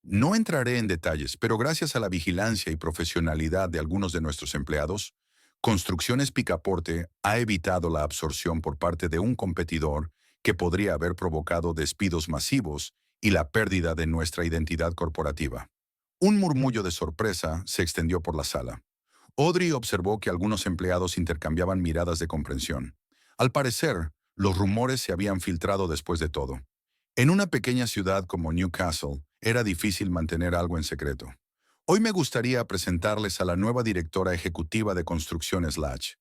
No entraré en detalles, pero gracias a la vigilancia y profesionalidad de algunos de nuestros empleados, Construcciones Picaporte ha evitado la absorción por parte de un competidor que podría haber provocado despidos masivos y la pérdida de nuestra identidad corporativa. Un murmullo de sorpresa se extendió por la sala. Audrey observó que algunos empleados intercambiaban miradas de comprensión. Al parecer, los rumores se habían filtrado después de todo. En una pequeña ciudad como Newcastle, era difícil mantener algo en secreto. Hoy me gustaría presentarles a la nueva directora ejecutiva de Construcciones Latch.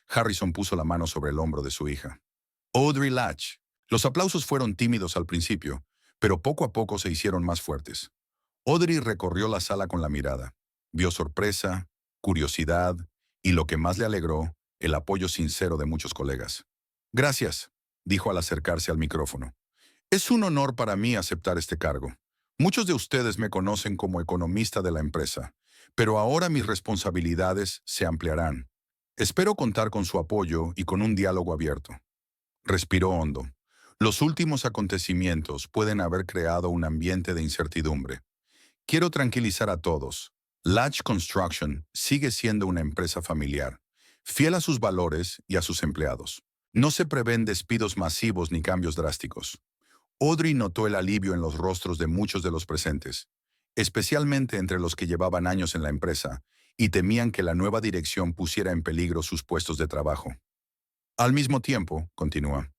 Harrison puso la mano sobre el hombro de su hija. Audrey Latch. Los aplausos fueron tímidos al principio, pero poco a poco se hicieron más fuertes. Audrey recorrió la sala con la mirada. Vio sorpresa, curiosidad y, lo que más le alegró, el apoyo sincero de muchos colegas. Gracias, dijo al acercarse al micrófono. Es un honor para mí aceptar este cargo. Muchos de ustedes me conocen como economista de la empresa, pero ahora mis responsabilidades se ampliarán. Espero contar con su apoyo y con un diálogo abierto. Respiró hondo. Los últimos acontecimientos pueden haber creado un ambiente de incertidumbre. Quiero tranquilizar a todos. Latch Construction sigue siendo una empresa familiar, fiel a sus valores y a sus empleados. No se prevén despidos masivos ni cambios drásticos. Audrey notó el alivio en los rostros de muchos de los presentes, especialmente entre los que llevaban años en la empresa y temían que la nueva dirección pusiera en peligro sus puestos de trabajo. Al mismo tiempo, continúa,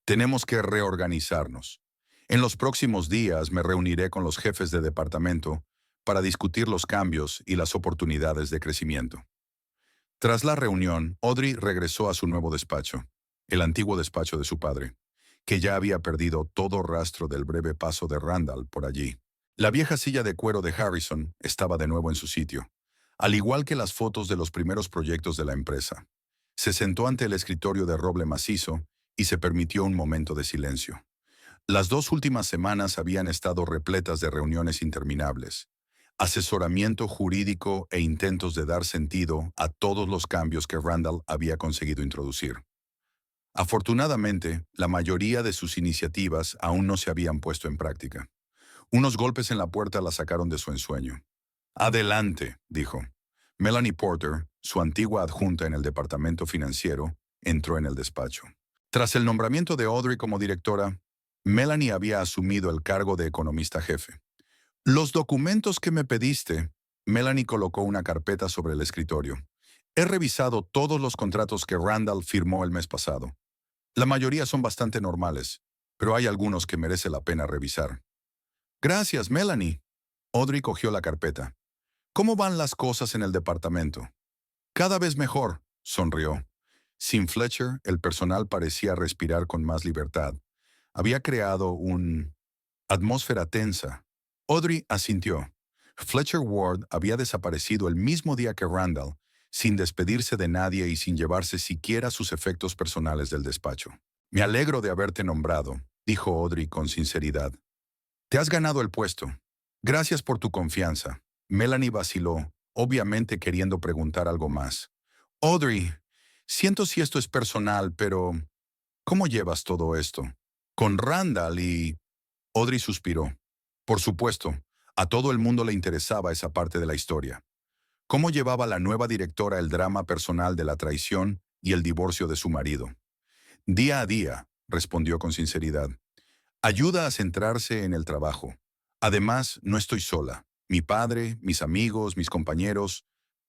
tenemos que reorganizarnos. En los próximos días me reuniré con los jefes de departamento para discutir los cambios y las oportunidades de crecimiento. Tras la reunión, Audrey regresó a su nuevo despacho, el antiguo despacho de su padre, que ya había perdido todo rastro del breve paso de Randall por allí. La vieja silla de cuero de Harrison estaba de nuevo en su sitio, al igual que las fotos de los primeros proyectos de la empresa. Se sentó ante el escritorio de roble macizo y se permitió un momento de silencio. Las 2 últimas semanas habían estado repletas de reuniones interminables, asesoramiento jurídico e intentos de dar sentido a todos los cambios que Randall había conseguido introducir. Afortunadamente, la mayoría de sus iniciativas aún no se habían puesto en práctica. Unos golpes en la puerta la sacaron de su ensueño. Adelante, dijo. Melanie Porter, su antigua adjunta en el departamento financiero, entró en el despacho. Tras el nombramiento de Audrey como directora, Melanie había asumido el cargo de economista jefe. Los documentos que me pediste, Melanie colocó una carpeta sobre el escritorio. He revisado todos los contratos que Randall firmó el mes pasado. La mayoría son bastante normales, pero hay algunos que merece la pena revisar. Gracias, Melanie. Audrey cogió la carpeta. ¿Cómo van las cosas en el departamento? Cada vez mejor, sonrió. Sin Fletcher, el personal parecía respirar con más libertad. Había creado una atmósfera tensa. Audrey asintió. Fletcher Ward había desaparecido el mismo día que Randall, sin despedirse de nadie y sin llevarse siquiera sus efectos personales del despacho. Me alegro de haberte nombrado, dijo Audrey con sinceridad. Te has ganado el puesto. Gracias por tu confianza. Melanie vaciló, obviamente queriendo preguntar algo más. Audrey, siento si esto es personal, pero ¿cómo llevas todo esto? Con Randall y... Audrey suspiró. Por supuesto, a todo el mundo le interesaba esa parte de la historia. ¿Cómo llevaba la nueva directora el drama personal de la traición y el divorcio de su marido? Día a día, respondió con sinceridad. Ayuda a centrarse en el trabajo. Además, no estoy sola. Mi padre, mis amigos, mis compañeros,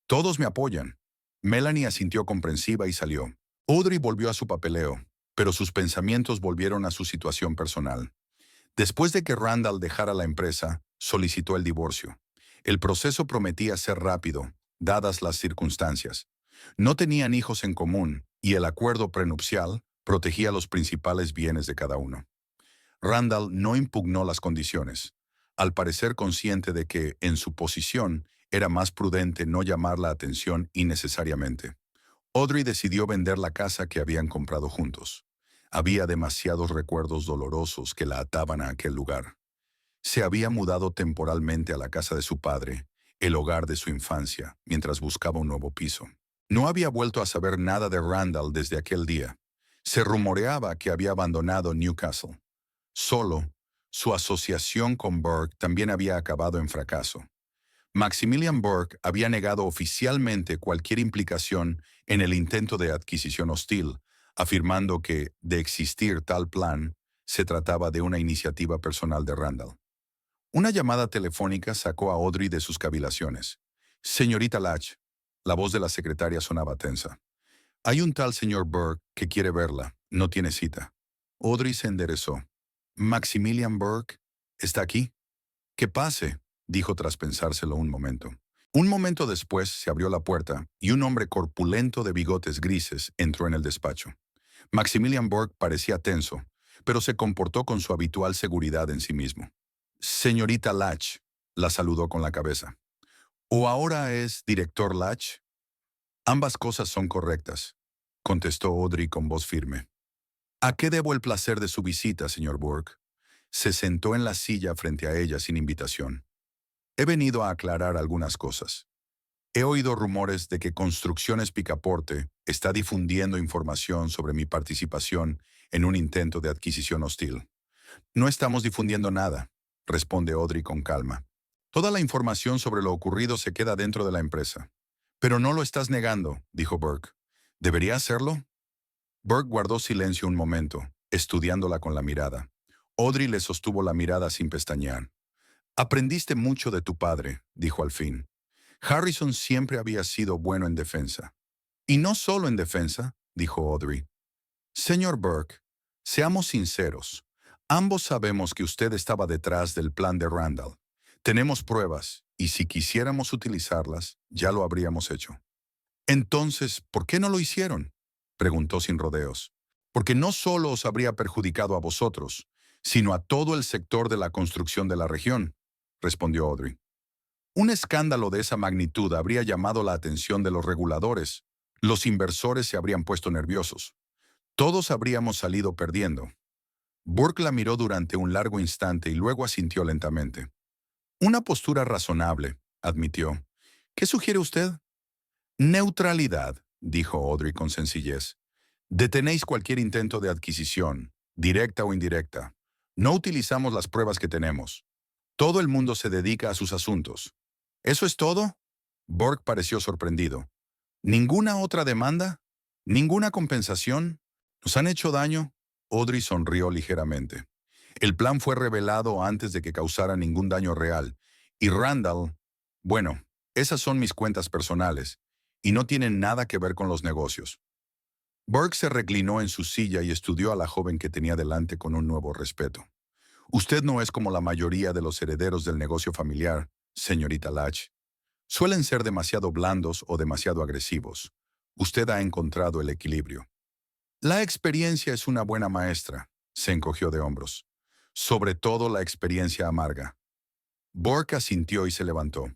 todos me apoyan. Melanie asintió comprensiva y salió. Audrey volvió a su papeleo, pero sus pensamientos volvieron a su situación personal. Después de que Randall dejara la empresa, solicitó el divorcio. El proceso prometía ser rápido, dadas las circunstancias. No tenían hijos en común y el acuerdo prenupcial protegía los principales bienes de cada uno. Randall no impugnó las condiciones, al parecer consciente de que, en su posición, era más prudente no llamar la atención innecesariamente. Audrey decidió vender la casa que habían comprado juntos. Había demasiados recuerdos dolorosos que la ataban a aquel lugar. Se había mudado temporalmente a la casa de su padre, el hogar de su infancia, mientras buscaba un nuevo piso. No había vuelto a saber nada de Randall desde aquel día. Se rumoreaba que había abandonado Newcastle. Solo, Su asociación con Burke también había acabado en fracaso. Maximilian Burke había negado oficialmente cualquier implicación en el intento de adquisición hostil, afirmando que, de existir tal plan, se trataba de una iniciativa personal de Randall. Una llamada telefónica sacó a Audrey de sus cavilaciones. Señorita Latch, la voz de la secretaria sonaba tensa. Hay un tal señor Burke que quiere verla. No tiene cita. Audrey se enderezó. Maximilian Burke está aquí. Que pase, dijo tras pensárselo un momento. Un momento después se abrió la puerta y un hombre corpulento de bigotes grises entró en el despacho. Maximilian Burke parecía tenso, pero se comportó con su habitual seguridad en sí mismo. Señorita Latch, la saludó con la cabeza. ¿O ahora es director Latch? Ambas cosas son correctas, contestó Audrey con voz firme. ¿A qué debo el placer de su visita, señor Burke? Se sentó en la silla frente a ella sin invitación. He venido a aclarar algunas cosas. He oído rumores de que Construcciones Picaporte está difundiendo información sobre mi participación en un intento de adquisición hostil. No estamos difundiendo nada, responde Audrey con calma. Toda la información sobre lo ocurrido se queda dentro de la empresa. Pero no lo estás negando, dijo Burke. ¿Debería hacerlo? Burke guardó silencio un momento, estudiándola con la mirada. Audrey le sostuvo la mirada sin pestañear. Aprendiste mucho de tu padre, dijo al fin. Harrison siempre había sido bueno en defensa. Y no solo en defensa, dijo Audrey. Señor Burke, seamos sinceros. Ambos sabemos que usted estaba detrás del plan de Randall. Tenemos pruebas, y si quisiéramos utilizarlas, ya lo habríamos hecho. Entonces, ¿por qué no lo hicieron? Preguntó sin rodeos. Porque no solo os habría perjudicado a vosotros, sino a todo el sector de la construcción de la región, respondió Audrey. Un escándalo de esa magnitud habría llamado la atención de los reguladores. Los inversores se habrían puesto nerviosos. Todos habríamos salido perdiendo. Burke la miró durante un largo instante y luego asintió lentamente. Una postura razonable, admitió. ¿Qué sugiere usted? Neutralidad, dijo Audrey con sencillez. Detenéis cualquier intento de adquisición, directa o indirecta. No utilizamos las pruebas que tenemos. Todo el mundo se dedica a sus asuntos. ¿Eso es todo? Burke pareció sorprendido. ¿Ninguna otra demanda? ¿Ninguna compensación? ¿Nos han hecho daño? Audrey sonrió ligeramente. El plan fue revelado antes de que causara ningún daño real. Y Randall, bueno, esas son mis cuentas personales, y no tienen nada que ver con los negocios. Burke se reclinó en su silla y estudió a la joven que tenía delante con un nuevo respeto. Usted no es como la mayoría de los herederos del negocio familiar, señorita Latch. Suelen ser demasiado blandos o demasiado agresivos. Usted ha encontrado el equilibrio. La experiencia es una buena maestra, se encogió de hombros. Sobre todo la experiencia amarga. Burke asintió y se levantó.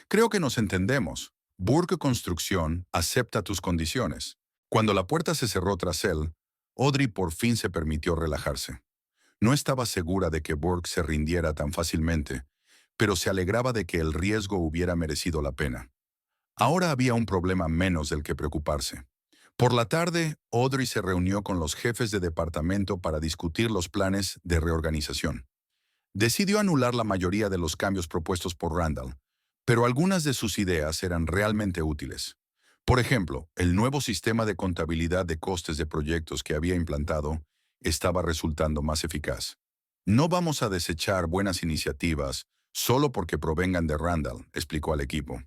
Creo que nos entendemos. Burke Construcción acepta tus condiciones. Cuando la puerta se cerró tras él, Audrey por fin se permitió relajarse. No estaba segura de que Burke se rindiera tan fácilmente, pero se alegraba de que el riesgo hubiera merecido la pena. Ahora había un problema menos del que preocuparse. Por la tarde, Audrey se reunió con los jefes de departamento para discutir los planes de reorganización. Decidió anular la mayoría de los cambios propuestos por Randall, pero algunas de sus ideas eran realmente útiles. Por ejemplo, el nuevo sistema de contabilidad de costes de proyectos que había implantado estaba resultando más eficaz. No vamos a desechar buenas iniciativas solo porque provengan de Randall, explicó al equipo.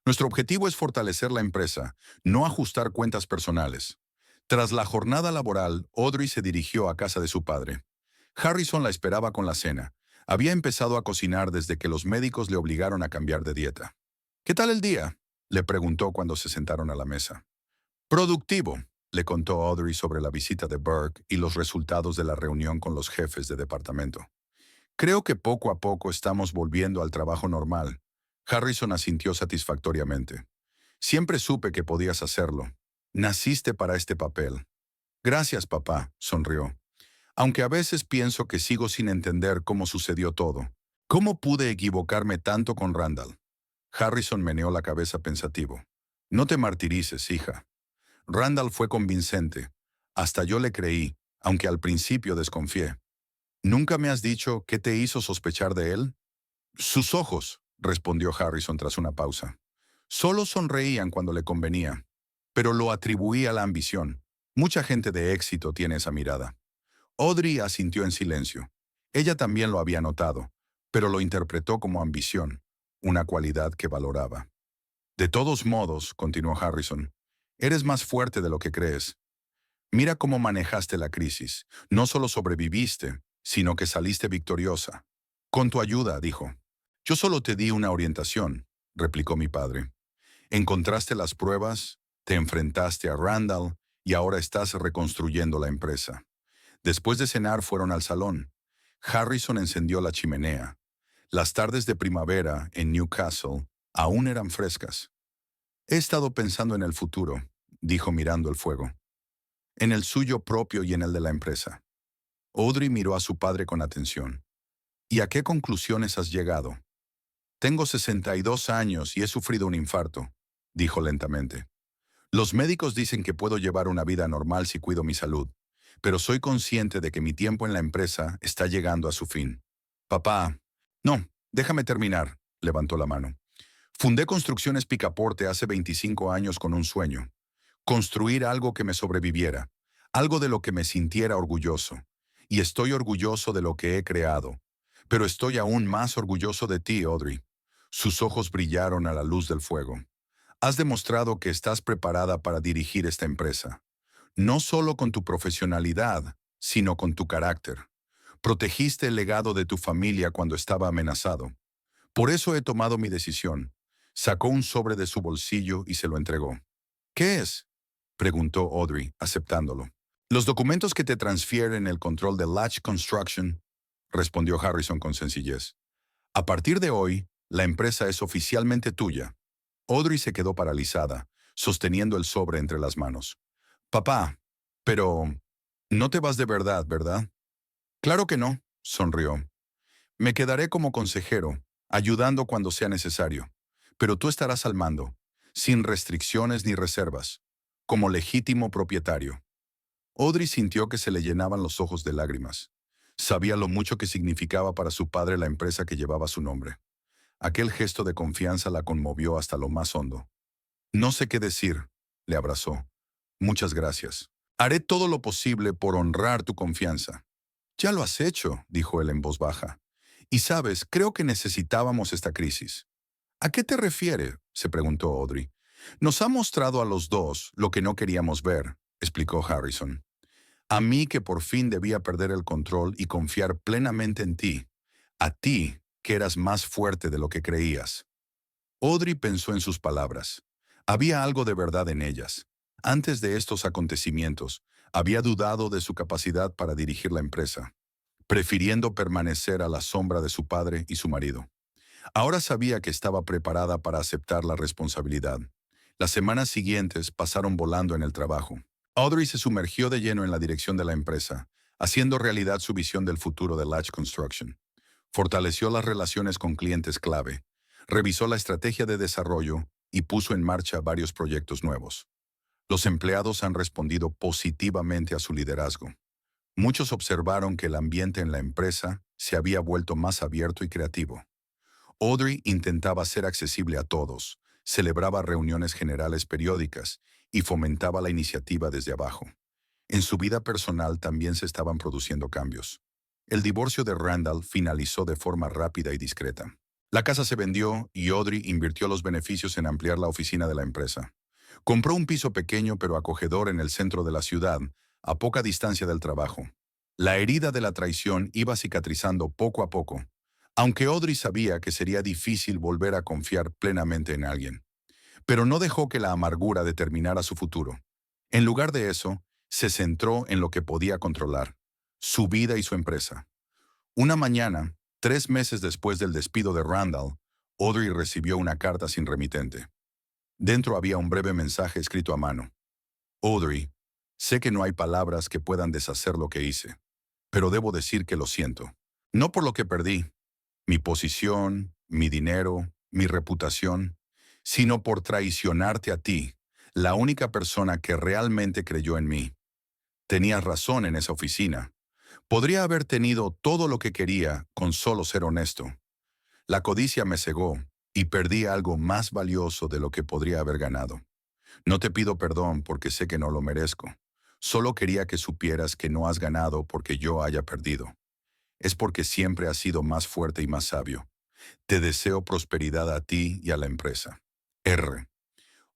Nuestro objetivo es fortalecer la empresa, no ajustar cuentas personales. Tras la jornada laboral, Audrey se dirigió a casa de su padre. Harrison la esperaba con la cena. Había empezado a cocinar desde que los médicos le obligaron a cambiar de dieta. ¿Qué tal el día?, le preguntó cuando se sentaron a la mesa. Productivo, le contó Audrey sobre la visita de Burke y los resultados de la reunión con los jefes de departamento. Creo que poco a poco estamos volviendo al trabajo normal. Harrison asintió satisfactoriamente. Siempre supe que podías hacerlo. Naciste para este papel. Gracias, papá, sonrió. Aunque a veces pienso que sigo sin entender cómo sucedió todo. ¿Cómo pude equivocarme tanto con Randall? Harrison meneó la cabeza pensativo. No te martirices, hija. Randall fue convincente. Hasta yo le creí, aunque al principio desconfié. ¿Nunca me has dicho qué te hizo sospechar de él? Sus ojos, respondió Harrison tras una pausa. Solo sonreían cuando le convenía, pero lo atribuía a la ambición. Mucha gente de éxito tiene esa mirada. Audrey asintió en silencio. Ella también lo había notado, pero lo interpretó como ambición, una cualidad que valoraba. De todos modos, continuó Harrison, eres más fuerte de lo que crees. Mira cómo manejaste la crisis. No solo sobreviviste, sino que saliste victoriosa. Con tu ayuda, dijo. Yo solo te di una orientación, replicó mi padre. Encontraste las pruebas, te enfrentaste a Randall y ahora estás reconstruyendo la empresa. Después de cenar fueron al salón. Harrison encendió la chimenea. Las tardes de primavera en Newcastle aún eran frescas. He estado pensando en el futuro, dijo mirando el fuego. En el suyo propio y en el de la empresa. Audrey miró a su padre con atención. ¿Y a qué conclusiones has llegado? Tengo 62 años y he sufrido un infarto, dijo lentamente. Los médicos dicen que puedo llevar una vida normal si cuido mi salud, pero soy consciente de que mi tiempo en la empresa está llegando a su fin. Papá, no, déjame terminar, levantó la mano. Fundé Construcciones Picaporte hace 25 años con un sueño. Construir algo que me sobreviviera, algo de lo que me sintiera orgulloso. Y estoy orgulloso de lo que he creado. Pero estoy aún más orgulloso de ti, Audrey. Sus ojos brillaron a la luz del fuego. Has demostrado que estás preparada para dirigir esta empresa. No solo con tu profesionalidad, sino con tu carácter. Protegiste el legado de tu familia cuando estaba amenazado. Por eso he tomado mi decisión. Sacó un sobre de su bolsillo y se lo entregó. ¿Qué es? Preguntó Audrey, aceptándolo. Los documentos que te transfieren el control de Latch Construction, respondió Harrison con sencillez. A partir de hoy, la empresa es oficialmente tuya. Audrey se quedó paralizada, sosteniendo el sobre entre las manos. Papá, pero no te vas de verdad, ¿verdad? Claro que no, sonrió. Me quedaré como consejero, ayudando cuando sea necesario. Pero tú estarás al mando, sin restricciones ni reservas, como legítimo propietario. Audrey sintió que se le llenaban los ojos de lágrimas. Sabía lo mucho que significaba para su padre la empresa que llevaba su nombre. Aquel gesto de confianza la conmovió hasta lo más hondo. No sé qué decir, le abrazó. Muchas gracias. Haré todo lo posible por honrar tu confianza. Ya lo has hecho, dijo él en voz baja. Y sabes, creo que necesitábamos esta crisis. ¿A qué te refieres? Se preguntó Audrey. Nos ha mostrado a los dos lo que no queríamos ver, explicó Harrison. A mí que por fin debía perder el control y confiar plenamente en ti. A ti, que eras más fuerte de lo que creías. Audrey pensó en sus palabras. Había algo de verdad en ellas. Antes de estos acontecimientos, había dudado de su capacidad para dirigir la empresa, prefiriendo permanecer a la sombra de su padre y su marido. Ahora sabía que estaba preparada para aceptar la responsabilidad. Las semanas siguientes pasaron volando en el trabajo. Audrey se sumergió de lleno en la dirección de la empresa, haciendo realidad su visión del futuro de Latch Construction. Fortaleció las relaciones con clientes clave, revisó la estrategia de desarrollo y puso en marcha varios proyectos nuevos. Los empleados han respondido positivamente a su liderazgo. Muchos observaron que el ambiente en la empresa se había vuelto más abierto y creativo. Audrey intentaba ser accesible a todos, celebraba reuniones generales periódicas y fomentaba la iniciativa desde abajo. En su vida personal también se estaban produciendo cambios. El divorcio de Randall finalizó de forma rápida y discreta. La casa se vendió y Audrey invirtió los beneficios en ampliar la oficina de la empresa. Compró un piso pequeño pero acogedor en el centro de la ciudad, a poca distancia del trabajo. La herida de la traición iba cicatrizando poco a poco, aunque Audrey sabía que sería difícil volver a confiar plenamente en alguien. Pero no dejó que la amargura determinara su futuro. En lugar de eso, se centró en lo que podía controlar, su vida y su empresa. Una mañana, 3 meses después del despido de Randall, Audrey recibió una carta sin remitente. Dentro había un breve mensaje escrito a mano. Audrey, sé que no hay palabras que puedan deshacer lo que hice, pero debo decir que lo siento. No por lo que perdí, mi posición, mi dinero, mi reputación, sino por traicionarte a ti, la única persona que realmente creyó en mí. Tenías razón en esa oficina. Podría haber tenido todo lo que quería con solo ser honesto. La codicia me cegó y perdí algo más valioso de lo que podría haber ganado. No te pido perdón porque sé que no lo merezco. Solo quería que supieras que no has ganado porque yo haya perdido. Es porque siempre has sido más fuerte y más sabio. Te deseo prosperidad a ti y a la empresa. R.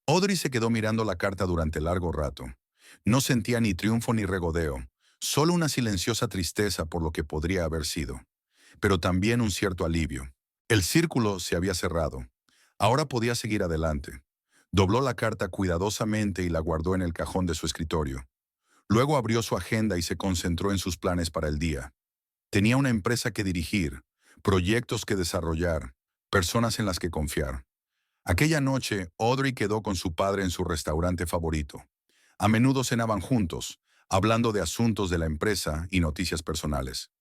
Audrey se quedó mirando la carta durante largo rato. No sentía ni triunfo ni regodeo, solo una silenciosa tristeza por lo que podría haber sido, pero también un cierto alivio. El círculo se había cerrado. Ahora podía seguir adelante. Dobló la carta cuidadosamente y la guardó en el cajón de su escritorio. Luego abrió su agenda y se concentró en sus planes para el día. Tenía una empresa que dirigir, proyectos que desarrollar, personas en las que confiar. Aquella noche, Audrey quedó con su padre en su restaurante favorito. A menudo cenaban juntos, hablando de asuntos de la empresa y noticias personales.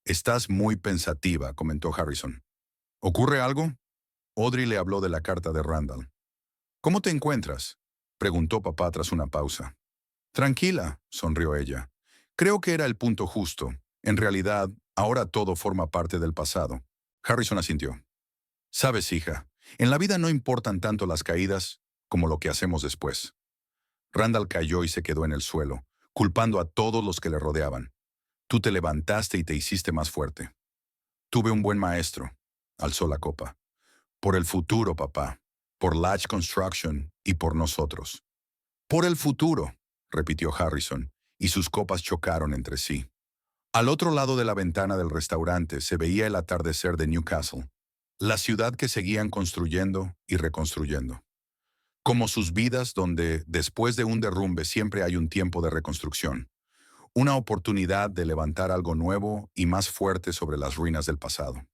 «Estás muy pensativa», comentó Harrison. «¿Ocurre algo?» Audrey le habló de la carta de Randall. «¿Cómo te encuentras?», preguntó papá tras una pausa. «Tranquila», sonrió ella. «Creo que era el punto justo. En realidad, ahora todo forma parte del pasado». Harrison asintió. «Sabes, hija, en la vida no importan tanto las caídas como lo que hacemos después». Randall cayó y se quedó en el suelo, culpando a todos los que le rodeaban. «Tú te levantaste y te hiciste más fuerte». «Tuve un buen maestro», alzó la copa. «Por el futuro, papá. Por Latch Construction y por nosotros». «Por el futuro», repitió Harrison, y sus copas chocaron entre sí. Al otro lado de la ventana del restaurante se veía el atardecer de Newcastle, la ciudad que seguían construyendo y reconstruyendo. Como sus vidas donde, después de un derrumbe, siempre hay un tiempo de reconstrucción, una oportunidad de levantar algo nuevo y más fuerte sobre las ruinas del pasado.